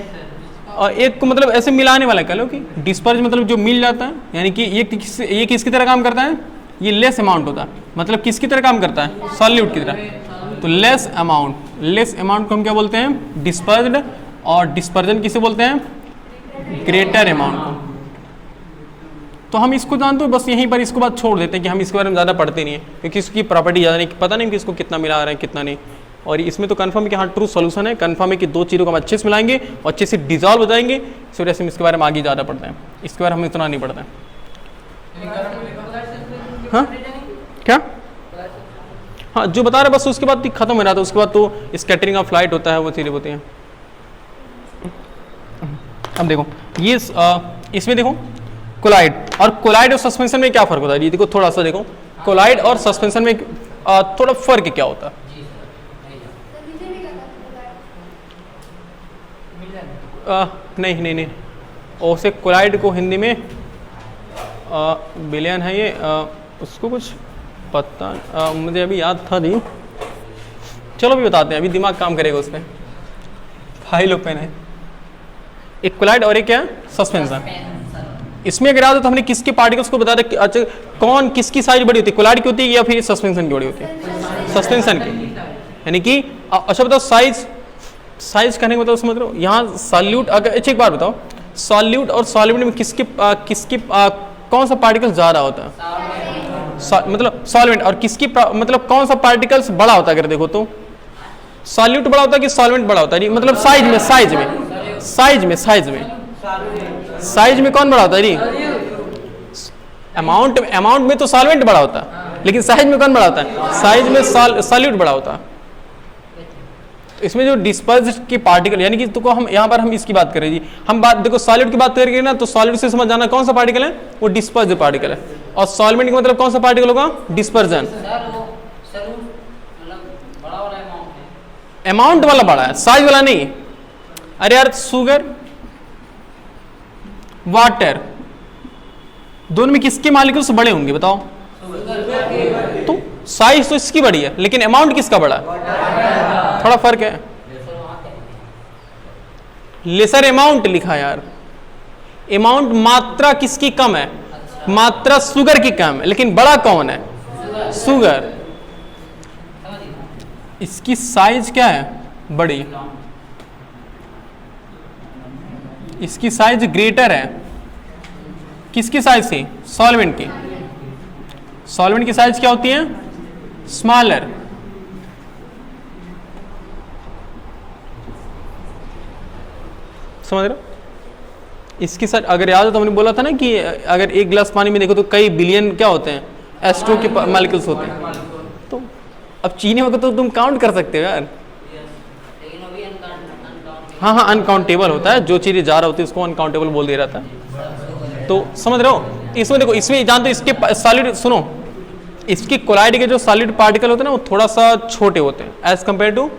और एक को मतलब ऐसे मिलाने वाला कह लो कि डिस्पर्ज मतलब जो मिल जाता है, यानी कि ये किसकी तरह काम करता है, ये लेस अमाउंट होता है, मतलब किसकी तरह काम करता है, सॉल्यूट की तरह। तो लेस अमाउंट को हम क्या बोलते हैं, डिस्पर्ज्ड, और डिस्पर्जन किसे बोलते हैं, ग्रेटर अमाउंट को। तो हम इसको जानते हो, बस यहीं पर इसको बात छोड़ देते हैं कि हम इसके बारे में ज़्यादा पढ़ते नहीं है, क्योंकि इसकी प्रॉपर्टी ज़्यादा नहीं, पता नहीं कि इसको कितना मिला रहा है कितना नहीं। और इसमें तो कंफर्म है कि हाँ ट्रू सॉल्यूशन है, कंफर्म है कि दो चीज़ों को हम अच्छे से मिलाएंगे और अच्छे से डिजॉल्व हो जाएंगे। इस वजह से हम इसके बारे में आगे ज़्यादा पढ़ते हैं, इसके बारे में हम इतना नहीं पढ़ते हैं। हाँ क्या, हाँ जो बता रहे बस उसके बाद खत्म हो रहा था, उसके बाद तो स्कैटरिंग ऑफ लाइट होता है, वो चीज़ें होती हैं। अब देखो ये इसमें देखो कोलाइड और सस्पेंशन में क्या फर्क होता है, ये देखो थोड़ा सा देखो, कोलाइड और सस्पेंशन में थोड़ा फर्क क्या होता है। नहीं ओसे कोलाइड को हिंदी में बिलियन है ये, उसको कुछ पता मुझे अभी याद था नहीं, चलो भी बताते हैं, अभी दिमाग काम करेगा उस पर। फाइल ओपन है, एक कोलाइड और एक क्या सस्पेंशन। इसमें अगर याद हो तो हमने किसके पार्टिकल्स को बताया था, अच्छा कौन किसकी साइज बड़ी होती है, कोलाइड की होती है या फिर सस्पेंशन की बड़ी होती है, सस्पेंशन की। यानी कि अच्छा बताओ साइज कहने का मतलब समझ रहे हो, यहाँ सॉल्यूट, अगर अच्छा एक बार बताओ, सॉल्यूट और सॉल्वेंट में किसकी कौन सा पार्टिकल ज्यादा होता है, मतलब सॉल्वेंट, और किसकी मतलब कौन सा पार्टिकल्स बड़ा होता है, अगर देखो तो सॉल्यूट बड़ा होता है कि सॉल्वेंट बड़ा होता है, मतलब साइज में कौन बड़ा होता है जी, अमाउंट में तो सॉल्वेंट बड़ा होता है, लेकिन साइज में कौन बड़ा होता है, साइज में सॉल्यूट बड़ा होता है। इसमें जो डिस्पर्स के पार्टिकल, यानी कि तो हम यहाँ पर हम इसकी बात करें जी, हम बात देखो सॉलिड की बात करेंगे ना, तो सॉलिड से समझ जाना कौन सा पार्टिकल है, वो डिस्पर्स पार्टिकल है, और सॉल्वेंट का मतलब कौन सा पार्टिकल होगा, डिस्पर्जन। अमाउंट वाला बड़ा है, साइज वाला नहीं। अरे यार शुगर वाटर दोनों में किसके मॉलिक्यूल्स बड़े होंगे बताओ, तो साइज तो इसकी बड़ी है, लेकिन अमाउंट किसका बड़ा है, थोड़ा फर्क है। लेसर अमाउंट लिखा यार, अमाउंट मात्रा किसकी कम है, मात्रा शुगर की कम है, लेकिन बड़ा कौन है, शुगर। इसकी साइज क्या है, बड़ी, इसकी साइज ग्रेटर है, किसकी साइज से, सॉल्वेंट की। सॉल्वेंट की साइज क्या होती है, स्मॉलर। समझ रहे हो, इसकी सर अगर याद हो तो हमने बोला था ना कि अगर एक गिलास पानी में देखो तो कई बिलियन क्या होते हैं, H2 के मॉलिक्यूल्स होते हैं। तो अब चीनी में तो तुम काउंट कर सकते हो यार। हाँ हाँ, अनकाउंटेबल होता है, जो चीज़ें जा रहा होती है उसको अनकाउंटेबल बोल दिया जाता है। तो समझ रहे हो, इसमें देखो, इसमें जानते हो इसके सॉलिड, सुनो, इसकी कोलाइड के जो सॉलिड पार्टिकल होते हैं ना वो थोड़ा सा छोटे होते हैं एज कंपेयर टू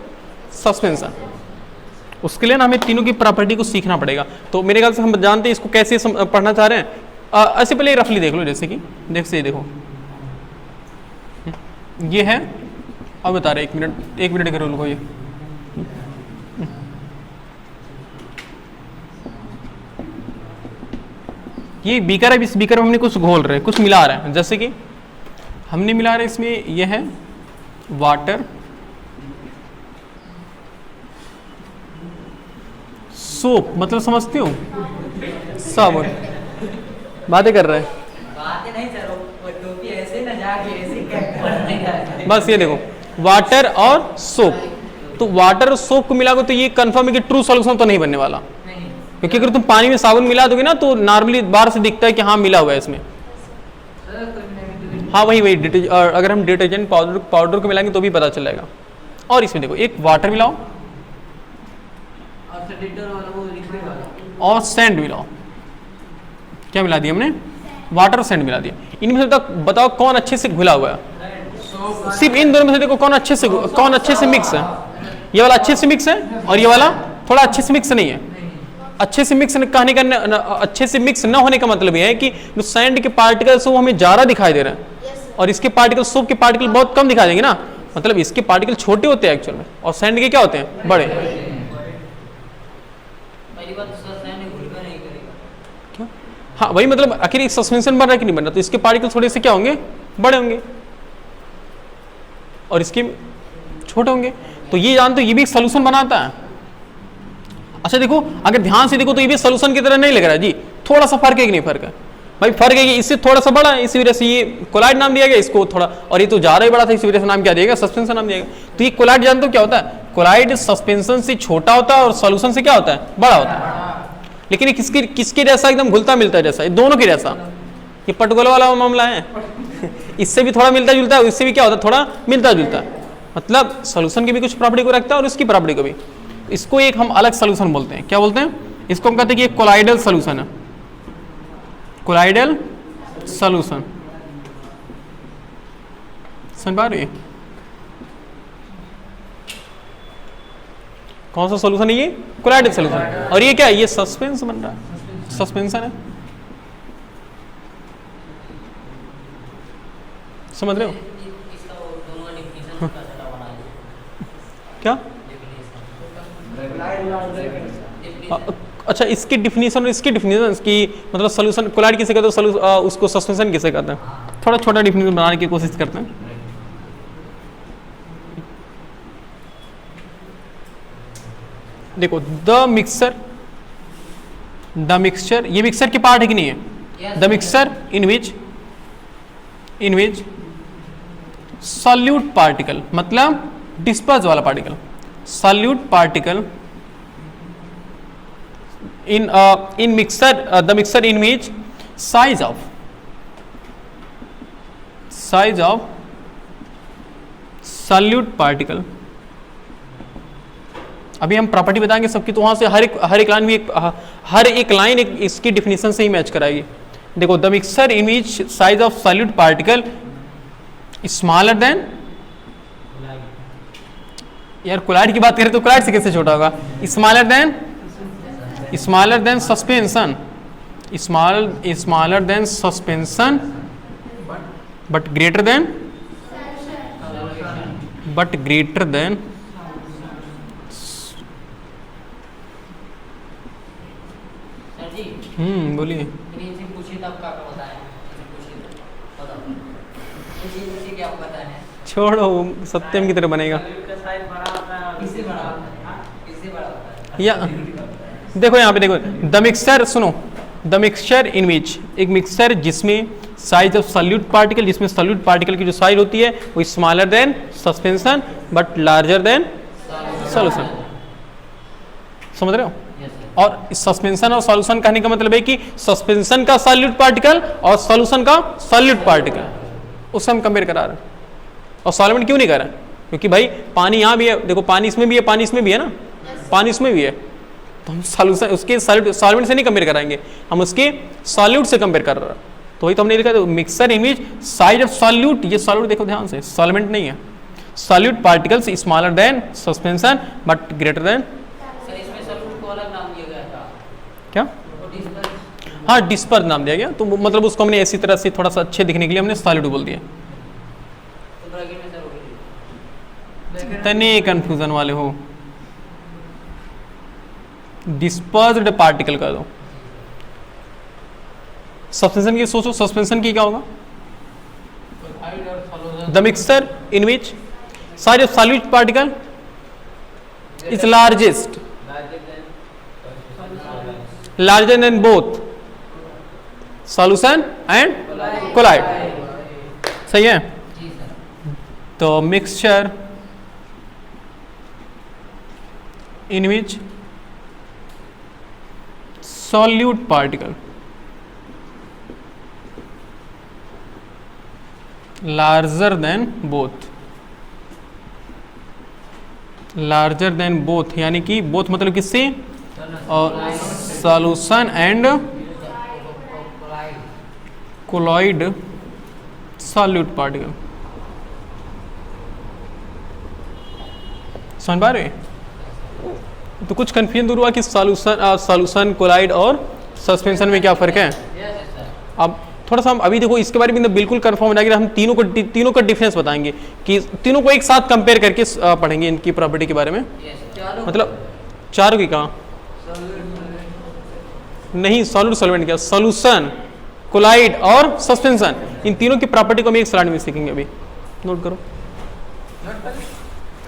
सस्पेंशन। उसके लिए ना हमें तीनों की प्रॉपर्टी को सीखना पड़ेगा। तो मेरे ख्याल से हम जानते हैं इसको कैसे पढ़ना चाह रहे हैं। ऐसे पहले रफली देख लो, जैसे कि देखो ये है, अब बता रहे, एक मिनट के रूल को, ये बीकर है, इस बीकर में हमने कुछ घोल रहे हैं, कुछ मिला रहे हैं, जैसे कि हमने मिला रहे इसमें ये है वाटर, सोप, मतलब समझते हो, साबुन, बातें कर रहे हैं, बातें नहीं सर, वो टोपी ऐसे ना जाके ऐसे क्या बस ये देखो वाटर और सोप। तो वाटर और सोप को मिला तो ये कंफर्म है कि ट्रू सॉल्यूशन तो नहीं बनने वाला, क्योंकि अगर तुम पानी में साबुन मिला दोगे ना तो नॉर्मली बाहर से दिखता है कि हाँ मिला हुआ है इसमें। हाँ वही अगर हम डिटर्जेंट पाउडर को मिलाएंगे तो भी पता चल जाएगा। और इसमें देखो एक वाटर मिलाओ और सैंड मिलाओ, क्या मिला दिया हमने, वाटर और सैंड मिला दिया। इनमें से तक बताओ कौन अच्छे से घुला हुआ है, सिर्फ इन दोनों में से देखो कौन अच्छे से मिक्स है। ये वाला अच्छे से मिक्स है और ये वाला थोड़ा अच्छे से मिक्स नहीं है। अच्छे से मिक्स कहने का अच्छे से मिक्स न होने का मतलब यह है कि जो सैंड के पार्टिकल्स वो हमें ज़्यादा दिखाई दे रहे हैं और इसके पार्टिकल, सोप के पार्टिकल बहुत कम दिखाई देंगे ना, मतलब इसके पार्टिकल छोटे होते हैं एक्चुअल में और सैंड के क्या होते हैं, बड़े। क्या? हाँ वही, मतलब आखिर एक सस्पेंशन बन रहा है कि नहीं बन रहा, तो इसके पार्टिकल थोड़े से क्या होंगे, बड़े होंगे और इसके छोटे होंगे। तो ये जानते हो ये भी एक सोल्यूशन बनाता है। अच्छा देखो, अगर ध्यान से देखो तो ये भी सोल्यूशन की तरह नहीं लग रहा है जी, थोड़ा सा फर्क है कि नहीं फर्क है भाई, फर्क है कि इससे थोड़ा सा बड़ा है, इसी वजह से ये कोलाइड नाम दिया गया इसको थोड़ा, और ये तो ज्यादा ही बड़ा था इसी वजह से नाम क्या दिया गया, सस्पेंशन नाम दिया गया। तो ये कोलाइड जानते हो क्या होता है, कोलाइड सस्पेंशन से छोटा होता है और सोल्यूशन से क्या होता है, बड़ा होता है। लेकिन ये किसके जैसा, एकदम घुलता मिलता है जैसा, ये दोनों के जैसा। ये पर्टिकुलर वाला मामला है इससे भी थोड़ा मिलता जुलता है, इससे भी क्या होता है, थोड़ा मिलता जुलता है, मतलब सोल्यूशन की भी कुछ प्रॉपर्टी को रखता है और इसकी प्रॉपर्टी को भी। इसको एक हम अलग सोल्यूशन बोलते हैं, क्या बोलते हैं, इसको हम कहते हैं कि एक कोलाइडल सोल्यूशन है, कोलाइडल सोल्यूशन। समझ पा रहे हैं कौन सा सोल्यूशन है, ये कोलाइडल सोल्यूशन। और ये क्या है, ये सस्पेंस बन रहा है, सस्पेंशन है, समझ रहे हो क्या। अच्छा इसकी डिफिनीशन और इसकी डिफिनीशन की, मतलब सोल्यूशन कोलाइड किसे कहते हैं, उसको सस्पेंशन किसे कहते हैं, थोड़ा छोटा डिफिनीशन बनाने की कोशिश करते हैं। देखो द मिक्सचर, ये मिक्सचर की पार्ट है कि नहीं है, the mixture in which solute particle, मतलब डिस्पर्स वाला particle, solute particle in mixture, the mixture in which size of solute particle, अभी हम प्रॉपर्टी बताएंगे सबकी, तो वहां से हर एक लाइन भी हर एक लाइन इसकी डिफिनीशन से ही मैच कराएगी। देखो the mixture in which size of solute particle smaller than, यार कोलाइड की बात करें तो कोलाइड से कैसे छोटा होगा, smaller than suspension, smaller than suspension but greater than बोलिए। छोड़ो सत्यम की तरह बनेगा या देखो यहाँ पे देखो द मिक्सचर, सुनो द मिक्सचर इन विच, एक मिक्सचर जिसमें साइज ऑफ सॉल्यूट पार्टिकल, जिसमें सॉल्यूट पार्टिकल की जो साइज होती है वो smaller than suspension but larger than solution, समझ रहे हो। और सस्पेंशन और सॉल्यूशन कहने का मतलब है कि सस्पेंशन का सॉल्यूट पार्टिकल और सॉल्यूशन का सॉल्यूट पार्टिकल, उससे हम कंपेयर करा रहे हैं। और सॉल्वेंट क्यों नहीं कर रहे हैं? क्योंकि भाई पानी यहाँ भी है, देखो पानी इसमें भी है, पानी इसमें भी है ना, पानी इसमें भी है, तो हम सॉल्यूशन उसके सॉल्वेंट से नहीं कंपेयर कराएंगे, हम उसके सॉल्यूट से कंपेयर कर रहे हैं। तो वही तो हमने लिखा था mixer in which size of solute, ये सॉल्यूट देखो ध्यान से, सॉल्वेंट नहीं है, solute particles smaller than suspension but greater than, sir इसमें सॉल्यूट को अलग नाम दिया गया था क्या? वो डिस्पर्स। हाँ डिस्पर्स नाम दिया गया, तो मतलब उसको हमने ऐसी तरह से थोड़ा सा अच्छे दिखने के लिए हमने सॉल्यूट बोल दिया। तो ब्रैकेट में सर हो गई तने कंफ्यूजन वाले हो, डिस्पर्स्ड पार्टिकल कर दो। सस्पेंशन की सोचो, सस्पेंशन की क्या होगा? The mixture in which size of solute particle is largest, larger than both solution and collide, सही है? जी सर। तो mixture in which solute particle larger than both, larger than both यानी कि both मतलब किससे? Solution and colloid solute particle, समझ पा रहे? तो कुछ कंफ्यूजन दूर हुआ कि सॉल्यूशन कोलॉइड और सस्पेंशन में क्या फर्क है। अब थोड़ा सा हम अभी देखो इसके बारे में बिल्कुल कंफर्म हो जाएगा, हम तीनों का डिफरेंस बताएंगे कि तीनों को एक साथ कंपेयर करके पढ़ेंगे इनकी प्रॉपर्टी के बारे में। मतलब चारों की कहाँ नहीं, सॉल्यूट सॉल्वेंट क्या, सॉल्यूशन कोलाइड और सस्पेंशन, इन तीनों की प्रॉपर्टी को हम एक स्लाइड में सीखेंगे। अभी नोट करो,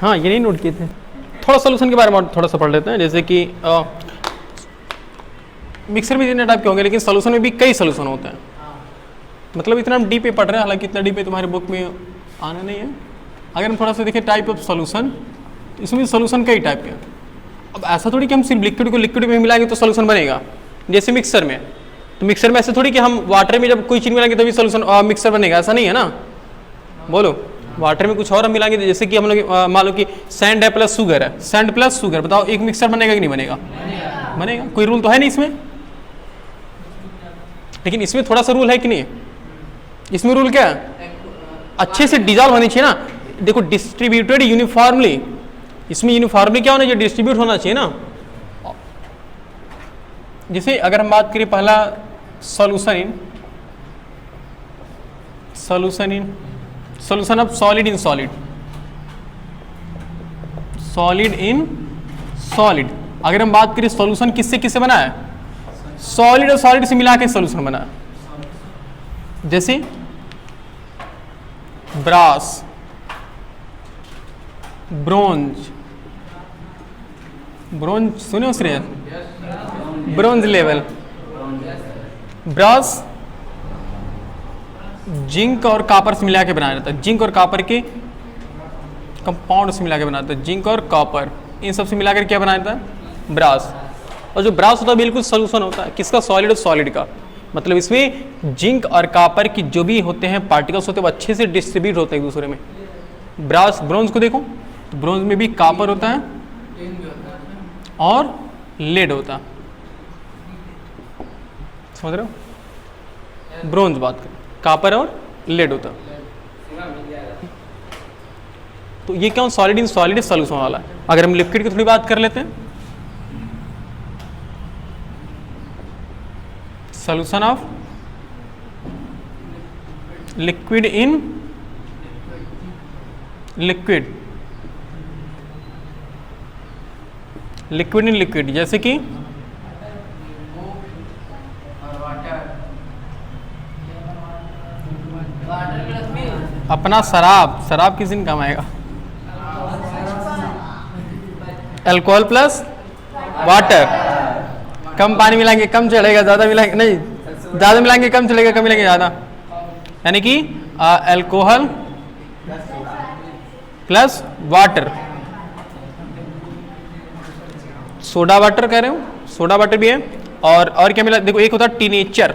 हाँ ये नहीं नोट किए थे। थोड़ा सॉल्यूशन के बारे में थोड़ा सा पढ़ लेते हैं, जैसे कि मिक्सर भी इतने टाइप के होंगे, लेकिन सॉल्यूशन में भी कई सॉल्यूशन होते हैं। मतलब इतना हम डीप पे पढ़ रहे हैं, हालांकि इतना डीप पे तुम्हारे बुक में आना नहीं है। अगर हम थोड़ा सा देखें टाइप ऑफ सॉल्यूशन, इसमें सॉल्यूशन कई टाइप के हैं। अब ऐसा थोड़ी कि हम सिर्फ लिक्विड को लिक्विड में मिलाएंगे तो सॉल्यूशन बनेगा, जैसे मिक्सर में। तो मिक्सर में ऐसे थोड़ी कि हम वाटर में जब कोई चीज़ मिलाएंगे तभी सॉल्यूशन मिक्सर बनेगा, ऐसा नहीं है ना। बोलो, वाटर में कुछ और हम मिलाएंगे, जैसे कि हम लोग मान लो कि सैंड है प्लस शुगर है, सैंड प्लस शुगर, बताओ एक मिक्सर बनेगा कि नहीं बनेगा? बनेगा। कोई रूल तो है नहीं इसमें, लेकिन इसमें थोड़ा सा रूल है कि नहीं? इसमें रूल क्या है? अच्छे से डिजॉल्व होनी चाहिए ना। देखो डिस्ट्रीब्यूटेड यूनिफॉर्मली, इसमें यूनिफॉर्मली क्या होना चाहिए? डिस्ट्रीब्यूट होना चाहिए ना। जैसे अगर हम बात करें पहला solution of solid in solid, solid in solid. अगर हम बात करें सॉल्यूशन किससे किससे बना है? सॉलिड और सॉलिड से मिला के सॉल्यूशन बना है। जैसे ब्रास, ब्रोंज, ब्रोंज सुने हो श्रेय? ब्रोंज लेवल, ब्रास जिंक और कॉपर से मिला के बनाया जाता है, जिंक और कॉपर के कंपाउंड से मिला के बनाता है, जिंक और कॉपर इन सब से मिलाकर क्या बनाया जाता है? ब्रास। और जो ब्रास होता है बिल्कुल सॉल्यूशन होता है, किसका? सॉलिड और सॉलिड का। मतलब इसमें जिंक और कॉपर की जो भी होते हैं पार्टिकल्स होते हैं वो अच्छे से डिस्ट्रीब्यूट होते हैं एक दूसरे में। ब्रास, ब्रोंज को देखो, तो ब्रोंज में भी कॉपर होता है और लेड होता है, समझ रहे हो? ब्रोंज बात करें, कॉपर और लेड होता है। तो ये क्या सॉलिड इन सॉलिड सॉल्यूशन वाला है। अगर हम लिक्विड की थोड़ी बात कर लेते हैं, solution of liquid in liquid, liquid in liquid, जैसे कि अपना शराब, शराब किस दिन काम आएगा? अल्कोहल प्लस वाटर, कम पानी मिलाएंगे कम चढ़ेगा, ज़्यादा मिलाएंगे नहीं, ज़्यादा मिलाएंगे कम चलेगा, कम मिलाएंगे ज़्यादा। यानी कि alcohol plus water, soda water कह रहे हो, सोडा वाटर भी है, और क्या मिला देखो, एक होता है टीनेचर,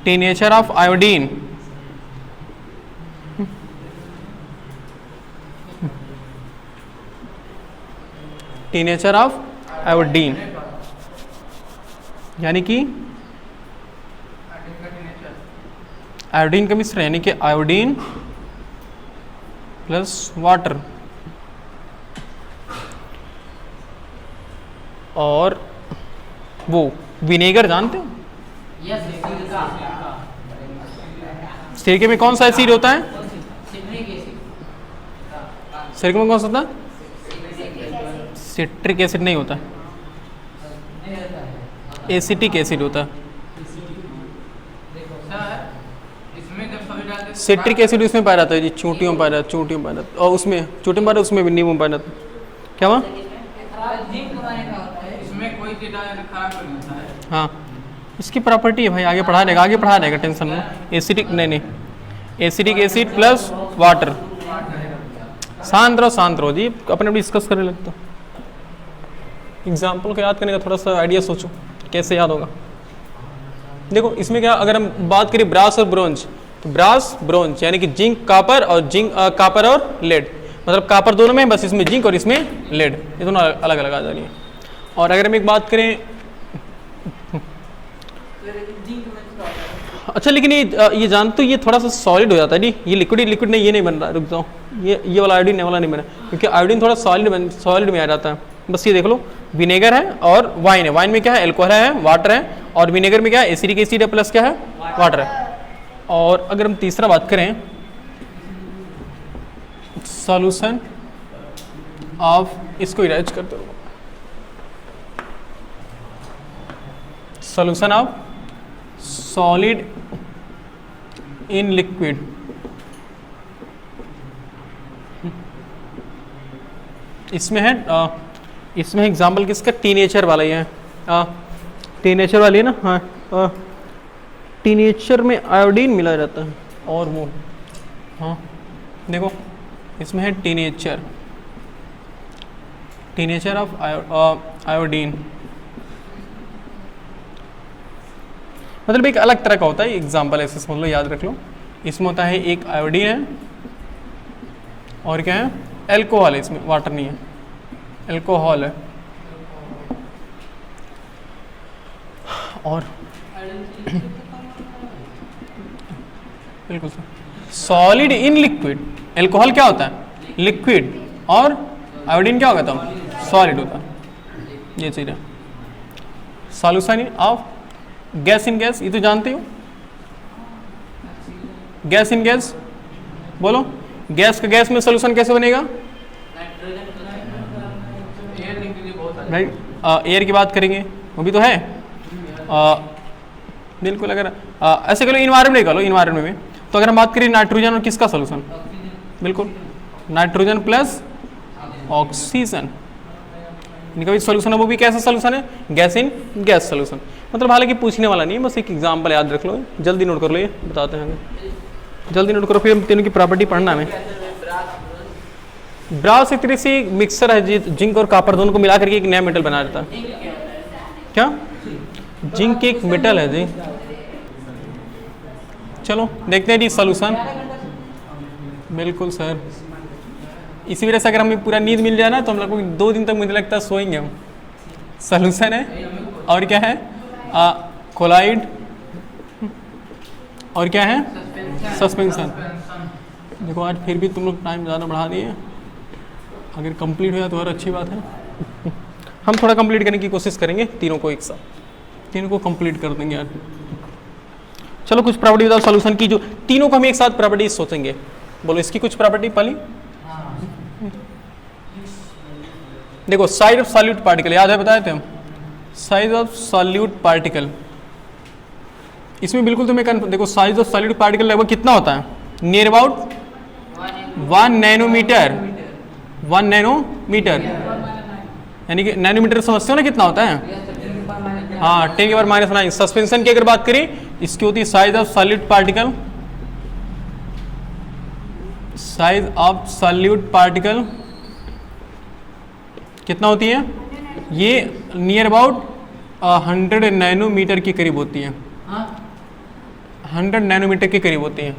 टीनेचर ऑफ आयोडीन, टीनेचर ऑफ आयोडीन, यानी कि आयोडीन का मिश्रण, यानी कि आयोडीन प्लस वाटर। और वो विनेगर जानते हो, यस सिरका, सिरके में कौन सा एसिड होता है, सिट्रिक एसिड, सिरके में कौन सा होता है, सिट्रिक एसिड नहीं होता, एसिटिक एसिड होता है। सिट्रिक एसिड उसमें पाया जाता है जी, चोटियों में पाया जाता है, चोटियों में पाया जाता है, और उसमें चोटियों में पाया जाता है, उसमें भी नींबू में पाया जाता है। क्या हुआ, इसमें कोई डेटा खराब नहीं होता है। हाँ इसकी प्रॉपर्टी है भाई, आगे पढ़ा देगा, आगे पढ़ा देगा, टेंशन में। एसिडिक नहीं, एसिडिक एसिड प्लस वाटर, शांत रहो जी, अपने डिस्कस करने लगता। एग्जाम्पल को याद करने का थोड़ा सा आइडिया सोचो कैसे याद होगा। देखो इसमें क्या, अगर हम बात करें ब्रास और ब्रोंज, तो ब्रास ब्रोंज यानी कि जिंक कापर, और जिंक कापर और लेड, मतलब कापर दोनों में, बस इसमें जिंक और इसमें लेड, ये दोनों अलग अलग आ जा रही है। और अगर हम एक बात करें, अच्छा लेकिन ये जानते हो ये थोड़ा सा सॉलिड हो जाता है, नहीं ये लिक्विड नहीं, ये नहीं बन रहा, रुक जाओ, ये वाला आयोडीन वाला नहीं बना, क्योंकि आयोडीन थोड़ा सॉलिड में आ जाता है। बस ये देख लो, विनेगर है और वाइन है, वाइन में क्या है, एल्कोहल है, वाटर है, और विनेगर में क्या है, एसिडिक एसिड है प्लस क्या है, वाटर है। और अगर हम तीसरा बात करें, सॉल्यूशन ऑफ, इसको इरेज करते हो, solution of solid in liquid, इसमें है एग्जाम्पल किसका, टीनेचर वाला ही है, टीनेचर वाली है ना, हाँ टीनेचर में आयोडीन मिला रहता है, और वो हाँ देखो इसमें है टीनेचर ऑफ आयोडीन, मतलब एक अलग तरह का होता है एग्जाम्पल, ऐसे समझ लो, याद रख लो। इसमें होता है एक आयोडीन है, और क्या है, एल्कोहल है, इसमें वाटर नहीं है, एल्कोहल है, और बिल्कुल सॉलिड इन लिक्विड, एल्कोहल क्या होता है, लिक्विड, और आयोडीन क्या होता है, सॉलिड होता है, ये चीज़ है। Solution of gas in gas, ये तो जानते हो, गैस इन गैस, बोलो गैस का गैस में सॉल्यूशन कैसे बनेगा भाई, एयर की बात करेंगे, वो भी तो है, बिल्कुल। अगर ऐसे करो, इन्वायरमेंट कर लो, इन्वायरमेंट में तो अगर हम बात करें नाइट्रोजन और किसका सॉल्यूशन, बिल्कुल नाइट्रोजन प्लस ऑक्सीजन, इनका भी सॉल्यूशन है, वो भी कैसा सॉल्यूशन है, गैस इन गैस सॉल्यूशन। मतलब हालांकि पूछने वाला नहीं है, बस एक एग्जांपल याद रख लो, जल्दी नोट कर लो, ये बताते हैं, जल्दी नोट करो, फिर तीनों की प्रॉपर्टी पढ़ना है। ब्रास एक तरह से मिक्सर है, जिंक और कॉपर दोनों को मिला करके एक नया मेटल बना देता है। क्या, जिंक एक मेटल है जी। चलो देखते हैं जी सॉल्यूशन, बिल्कुल सर, इसी वजह से अगर हमें पूरा नींद मिल जाए ना तो हम लोग को 2 दिन तक मुझे लगता है सोएंगे हम। सॉल्यूशन है, और क्या है, कोलाइड, और क्या है, सस्पेंशन। देखो आज फिर भी तुम लोग टाइम ज़्यादा बढ़ा दिए, अगर कंप्लीट हो जाए तो और अच्छी बात है। हम थोड़ा कंप्लीट करने की कोशिश करेंगे, तीनों को एक साथ, तीनों को कंप्लीट कर देंगे यार। चलो कुछ प्रॉपर्टी बताओ सॉल्यूशन की, जो तीनों को हम एक साथ प्रॉपर्टी सोचेंगे, बोलो इसकी कुछ प्रॉपर्टी पहली। देखो साइज ऑफ सॉल्यूट पार्टिकल, याद है बताए थे हम, साइज ऑफ सॉल्यूट पार्टिकल, इसमें बिल्कुल तुम्हें देखो साइज ऑफ सॉल्यूट पार्टिकल लगभग कितना होता है, नियर अबाउट 1 नैनोमीटर, 1 नैनोमीटर, यानी कि नैनोमीटर समझते हो ना कितना होता है, हाँ 10⁻⁹। सस्पेंशन की अगर बात करें, इसकी होती है size of solute particle, size of solute particle कितना होती है ये? नियर अबाउट 100 नैनोमीटर के करीब होती है, 100 नैनोमीटर के करीब होती है।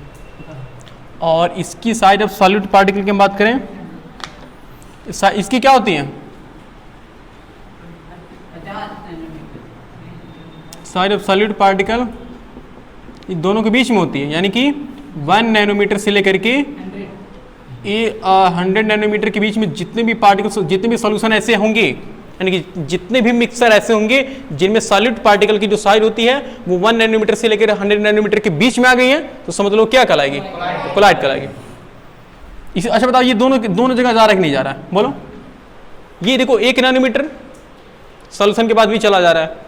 और इसकी साइज ऑफ सॉलिड पार्टिकल की हम बात करें, इसकी क्या होती है? साइज ऑफ सॉलिड पार्टिकल ये दोनों के बीच में होती है, यानी कि 1 नैनोमीटर से लेकर के 100 नैनोमीटर के बीच में जितने भी पार्टिकल्स, जितने भी सॉल्यूशन ऐसे होंगे, यानी कि जितने भी मिक्सर ऐसे होंगे जिनमें सॉलिड पार्टिकल की जो साइज होती है वो 1 नैनोमीटर से लेकर 100 नैनोमीटर के बीच में आ गई है, तो समझ लो क्या कहलाएगी? कोलाइड कहलाएगी। अच्छा बताओ, ये दोनों जगह जा रहा है कि नहीं जा रहा है? बोलो। ये देखो 1 नैनोमीटर सॉल्यूशन के बाद भी चला जा रहा है,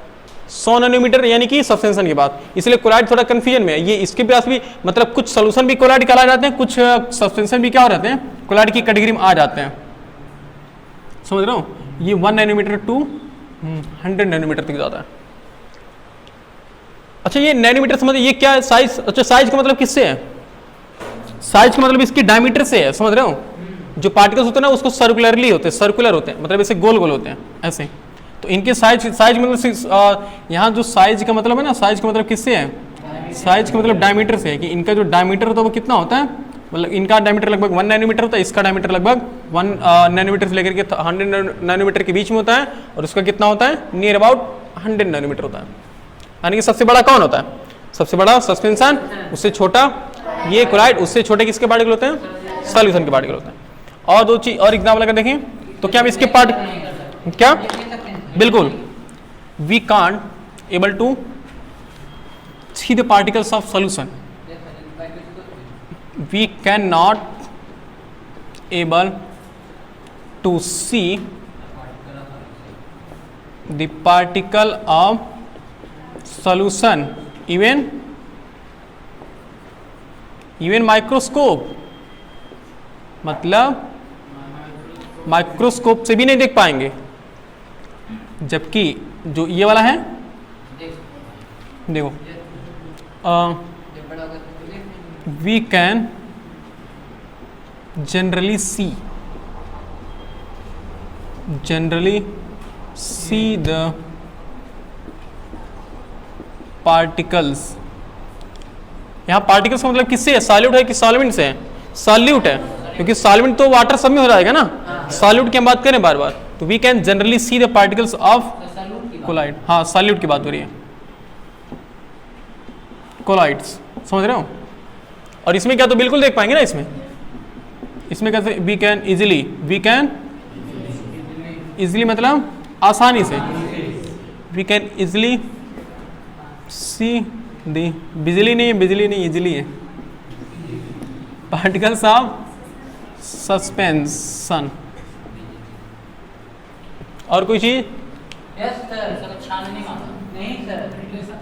100 नैनोमीटर यानी कि सब्सटेंशन के बाद, इसलिए कोलाइड थोड़ा कंफ्यूजन में है। ये इसके पास भी मतलब कुछ सॉल्यूशन भी कोलाइड कहलाए जाते हैं, कुछ सब्सटेंशन भी क्या हो जाते हैं? कोलाइड की कैटेगरी में आ जाते हैं। समझ रहे हो? ये 1 नैनोमीटर टू 100 नैनोमीटर तक जाता है। अच्छा ये नैनोमीटर समझ, ये क्या है? साइज। अच्छा साइज का मतलब किससे है? साइज का मतलब इसकी डायमीटर से है। समझ रहे हो? जो पार्टिकल्स होते हैं ना उसको सर्कुलरली होते हैं, सर्कुलर होते हैं, मतलब ऐसे गोल गोल होते हैं ऐसे। तो इनके साइज मतलब यहाँ जो साइज का मतलब है ना, साइज का मतलब किससे है? साइज का मतलब डायमीटर से है, कि इनका जो डायमीटर होता है वो कितना होता है? मतलब इनका डायमीटर लगभग 1 नैनोमीटर होता है, इसका डायमीटर लगभग 1 नैनोमीटर से लेकर के 100 नैनोमीटर के बीच में होता है, और उसका कितना होता है? नियर अबाउट 100 नैनोमीटर होता है। यानी कि सबसे बड़ा कौन होता है? सबसे बड़ा सस्पेंशन, उससे छोटा ये कोलाइड, उससे छोटे किसके पार्टिकल होते हैं? सॉल्यूशन के पार्टिकल होते हैं। और दो चीज और एग्जाम्पल अगर देखें तो क्या हम इसके पार्ट क्या बिल्कुल we can't able to see the particles of solution, we cannot able to see the particle of solution even microscope, मतलब माइक्रोस्कोप से भी नहीं देख पाएंगे। जबकि जो ये वाला है देखो we can generally see the particles। यहाँ पार्टिकल्स का मतलब किससे है? सॉल्यूट है कि सॉल्वेंट से है? सॉल्यूट है, क्योंकि सॉल्वेंट तो वाटर सब में हो जाएगा ना। सॉल्यूट की हम बात करें बार बार, तो we can generally see the particles of colloid. हाँ सॉल्यूट की बात हो रही है, कोलाइड्स। समझ रहे हो? और इसमें क्या तो बिल्कुल देख पाएंगे ना। इसमें कैसे? वी कैन इजिली मतलब आसानी से, वी कैन इजिली सी दी, बिजली नहीं इजिली है, पार्टिकल्स ऑफ सस्पेंशन। और कोई चीज?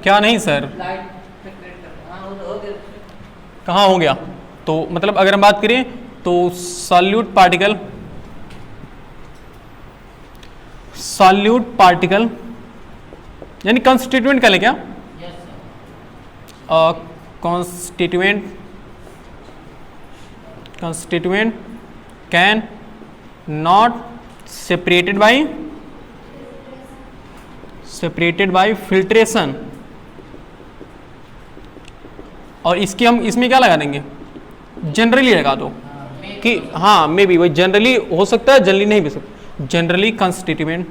क्या नहीं सर? कहाँ हो गया? तो मतलब अगर हम बात करें तो सॉल्यूट पार्टिकल यानी कंस्टिट्यूएंट कह लें क्या? constituent can not separated by filtration। और इसकी हम इसमें क्या लगा देंगे? जनरली लगा दो कि हाँ मे बी वही जनरली हो सकता है, जनरली नहीं भी सकता। Generally constituent.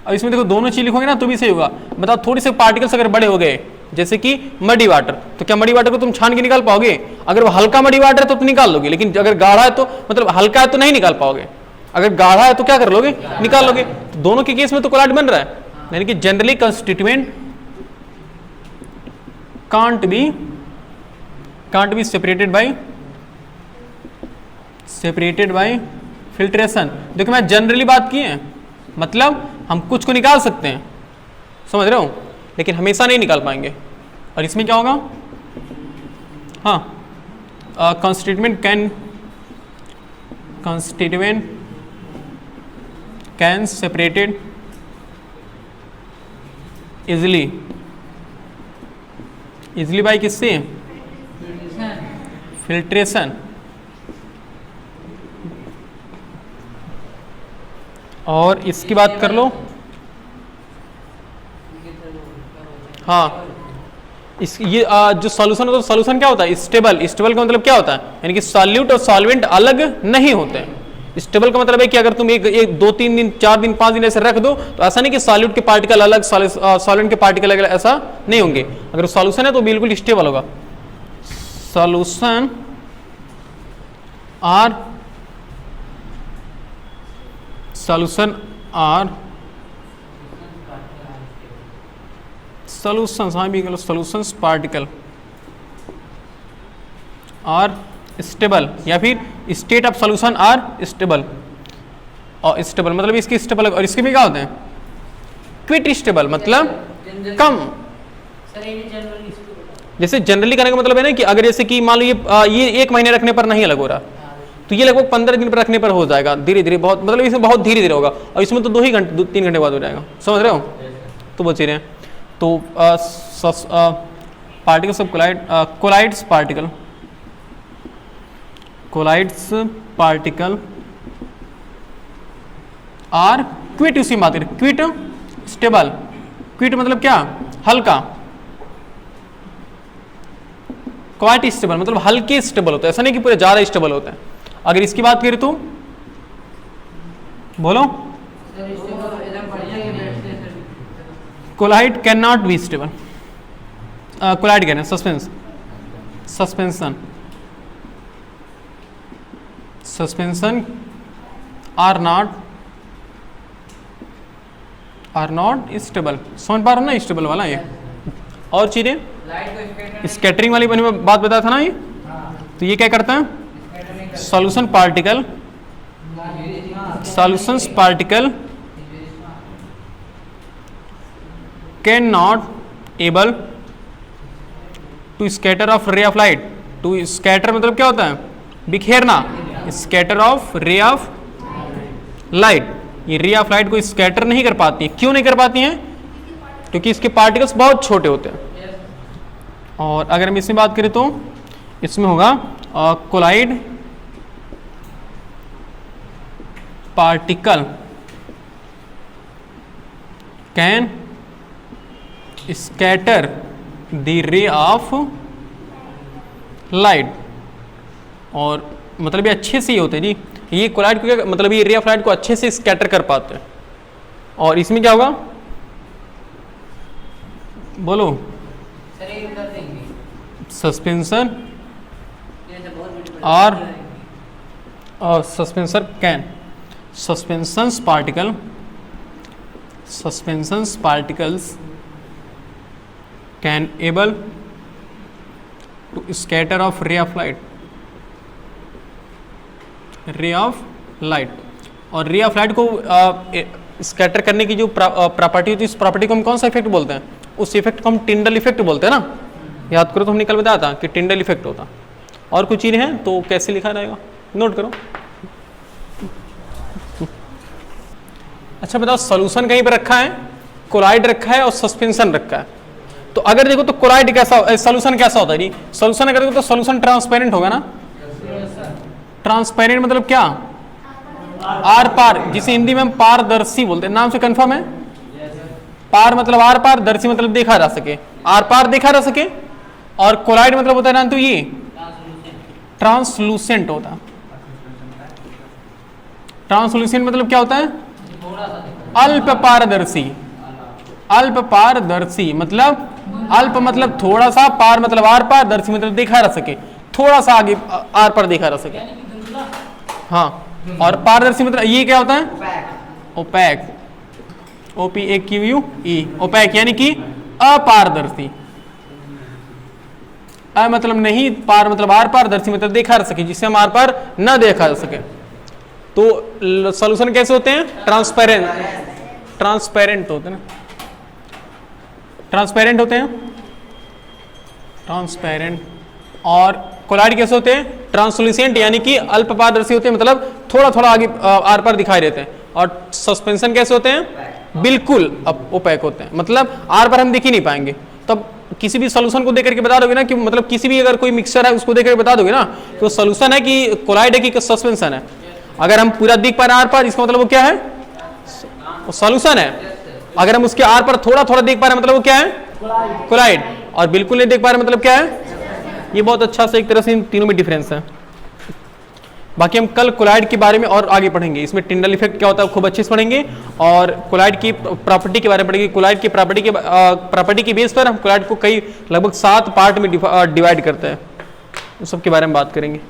अब इसमें देखो दोनों चीज लिखोगे ना तो भी सही होगा। बताओ थोड़ी से पार्टिकल्स अगर बड़े हो गए, जैसे कि मडी वाटर, तो क्या मडी वाटर को तुम छान के निकाल पाओगे? अगर वो हल्का मडी वाटर है तो निकाल लोगे, लेकिन अगर गाढ़ा है तो मतलब हल्का है तो नहीं निकाल पाओगे। अगर गाढ़ा है तो क्या कर लोगे? निकाल लोगे। तो दोनों के केस में तो कोलाइड बन रहा है, यानी कि generally constituent can't be separated by filtration। देखो मैं जनरली बात की है, मतलब हम कुछ को निकाल सकते हैं, समझ रहे हो, लेकिन हमेशा नहीं निकाल पाएंगे। और इसमें क्या होगा? हाँ constituent can separated easily by किससे? फिल्ट्रेशन। और इसकी बात कर लो। हाँ, इस ये जो सॉल्यूशन होता है, सॉल्यूशन क्या होता है? स्टेबल। स्टेबल का मतलब क्या होता है? यानी कि सॉल्यूट और सॉल्वेंट अलग नहीं होते हैं। स्टेबल का मतलब है कि अगर तुम एक 2-3 दिन 4 दिन 5 दिन ऐसे रख दो तो ऐसा नहीं कि सॉल्यूट के पार्टिकल अलग सॉल्वेंट के पार्टिकल अलग, ऐसा नहीं होंगे। अगर सॉल्यूशन है तो बिल्कुल स्टेबल होगा। सॉल्यूशन आर सॉल्यूशंस, हाँ भी सॉल्यूशंस पार्टिकल आर स्टेबल, या फिर state of solution are stable. और स्टेबल मतलब इसके स्टेबल, और इसके भी क्या होते हैं? क्विट स्टेबल, मतलब कम। जैसे जनरली करने का मतलब है ना कि अगर जैसे कि मान लो ये 1 महीने रखने पर नहीं अलग हो रहा, तो ये लगभग 15 दिन पर रखने पर हो जाएगा, धीरे धीरे, बहुत मतलब इसमें बहुत धीरे धीरे होगा। और इसमें तो 2-3 घंटे बाद हो जाएगा, समझ रहे हो? तो बच रहे हैं। तो particles of colloids particle are quite, उसी बात करें, क्विट स्टेबल। क्विट मतलब क्या? हल्का। क्वाइट स्टेबल मतलब हल्के स्टेबल होता है, ऐसा नहीं कि पूरे ज्यादा स्टेबल होता है। अगर इसकी बात करें तो बोलो, colloid can not be stable. Colloid कह रहे हैं सस्पेंशन आर नॉट स्टेबल। समझ पा रहे हो ना स्टेबल वाला ये? और चीजें स्कैटरिंग वाली मैंने बात बताया था ना ये, तो ये क्या करता है? Solutions particle can not able to scatter of ray of light. To scatter मतलब क्या होता है? बिखेरना। Scatter of ray of light, ये रे ऑफ लाइट को स्कैटर नहीं कर पाती है। क्यों नहीं कर पाती हैं? क्योंकि इसके पार्टिकल्स बहुत छोटे होते हैं। और अगर हम इसमें बात करें तो इसमें होगा colloid particle can scatter the ray of light. और मतलब ये अच्छे से ही होते हैं जी, ये कोलाइड को मतलब ये रे ऑफ लाइट को अच्छे से स्कैटर कर पाते हैं। और इसमें क्या होगा? बोलो, सस्पेंशन और suspension can, suspensions particles can able to scatter of ray of light. और रे ऑफ लाइट को स्कैटर करने की जो प्रॉपर्टी होती है, इस प्रॉपर्टी को हम कौन सा इफेक्ट बोलते हैं? उस इफेक्ट को हम टिंडल इफेक्ट बोलते हैं ना। याद करो तो हमने कल बताया था कि टिंडल इफेक्ट होता। और कुछ चीज़ें हैं तो कैसे लिखा रहेगा, नोट करो। अच्छा बताओ, सॉल्यूशन कहीं पर रखा है, कोलाइड रखा है और सस्पेंशन रखा है। तो अगर देखो तो कोलाइड कैसा, सॉल्यूशन कैसा होता है जी? सॉल्यूशन अगर देखो तो सॉल्यूशन ट्रांसपेरेंट होगा ना। ट्रांसपेरेंट मतलब क्या? आर पार, जिसे हिंदी में हम पारदर्शी बोलते हैं। नाम से कंफर्म है? पार मतलब आर पार, दर्शी मतलब देखा जा सके, आर पार देखा जा सके। और कोलाइड मतलब होता है ना, तो ये ट्रांसलूसेंट होता है। ट्रांसलूसेंट मतलब क्या होता है? अल्प पारदर्शी। अल्प पारदर्शी मतलब अल्प मतलब थोड़ा सा, पार मतलब आर पार, दर्शी मतलब देखा जा सके, थोड़ा सा आगे आर पार देखा जा सके। हाँ, और पारदर्शी मतलब ये क्या होता है? ओपैक, OPAQUE, ओपैक यानी कि अपारदर्शी। अ मतलब नहीं, पार मतलब आर पार, दर्शी मतलब देखा जा सके, जिससे हम आर पार न देखा जा सके। तो सॉल्यूशन कैसे होते हैं? ट्रांसपेरेंट होते हैं ना, ट्रांसपेरेंट होते हैं, ट्रांसपेरेंट। और कोलाइड कैसे होते हैं? ट्रांसलूसेंट यानी कि अल्प पारदर्शी होते हैं, मतलब थोड़ा थोड़ा आगे आर पार दिखाई देते हैं। और सस्पेंशन कैसे होते हैं? बिल्कुल ओपैक होते हैं, मतलब आर पार हम देख ही नहीं पाएंगे। तब किसी भी सॉल्यूशन को देख करके बता दोगे ना कि मतलब किसी भी अगर कोई मिक्सचर है उसको देख करके बता दोगे ना कि वो सॉल्यूशन है कि कोलाइड है कि सस्पेंशन है। अगर हम पूरा दिख पा रहे हैं आर पार, इसका मतलब वो क्या है? वो सॉल्यूशन है। अगर हम उसके आर पर थोड़ा थोड़ा देख पा रहे हैं मतलब वो क्या है, कोलाइड, और बिल्कुल नहीं देख पा रहे मतलब क्या है। ये बहुत अच्छा से एक तरह से इन तीनों में डिफरेंस है। बाकी हम कल कोलाइड के बारे में और आगे पढ़ेंगे, इसमें टिंडल इफेक्ट क्या होता है खूब अच्छे से पढ़ेंगे, और कोलाइड की प्रॉपर्टी के बारे में पढ़ेंगे। कोलाइड की प्रॉपर्टी की बेस पर हम कोलाइड को कई लगभग 7 पार्ट में डिवाइड करते हैं, उस सब के बारे में बात करेंगे।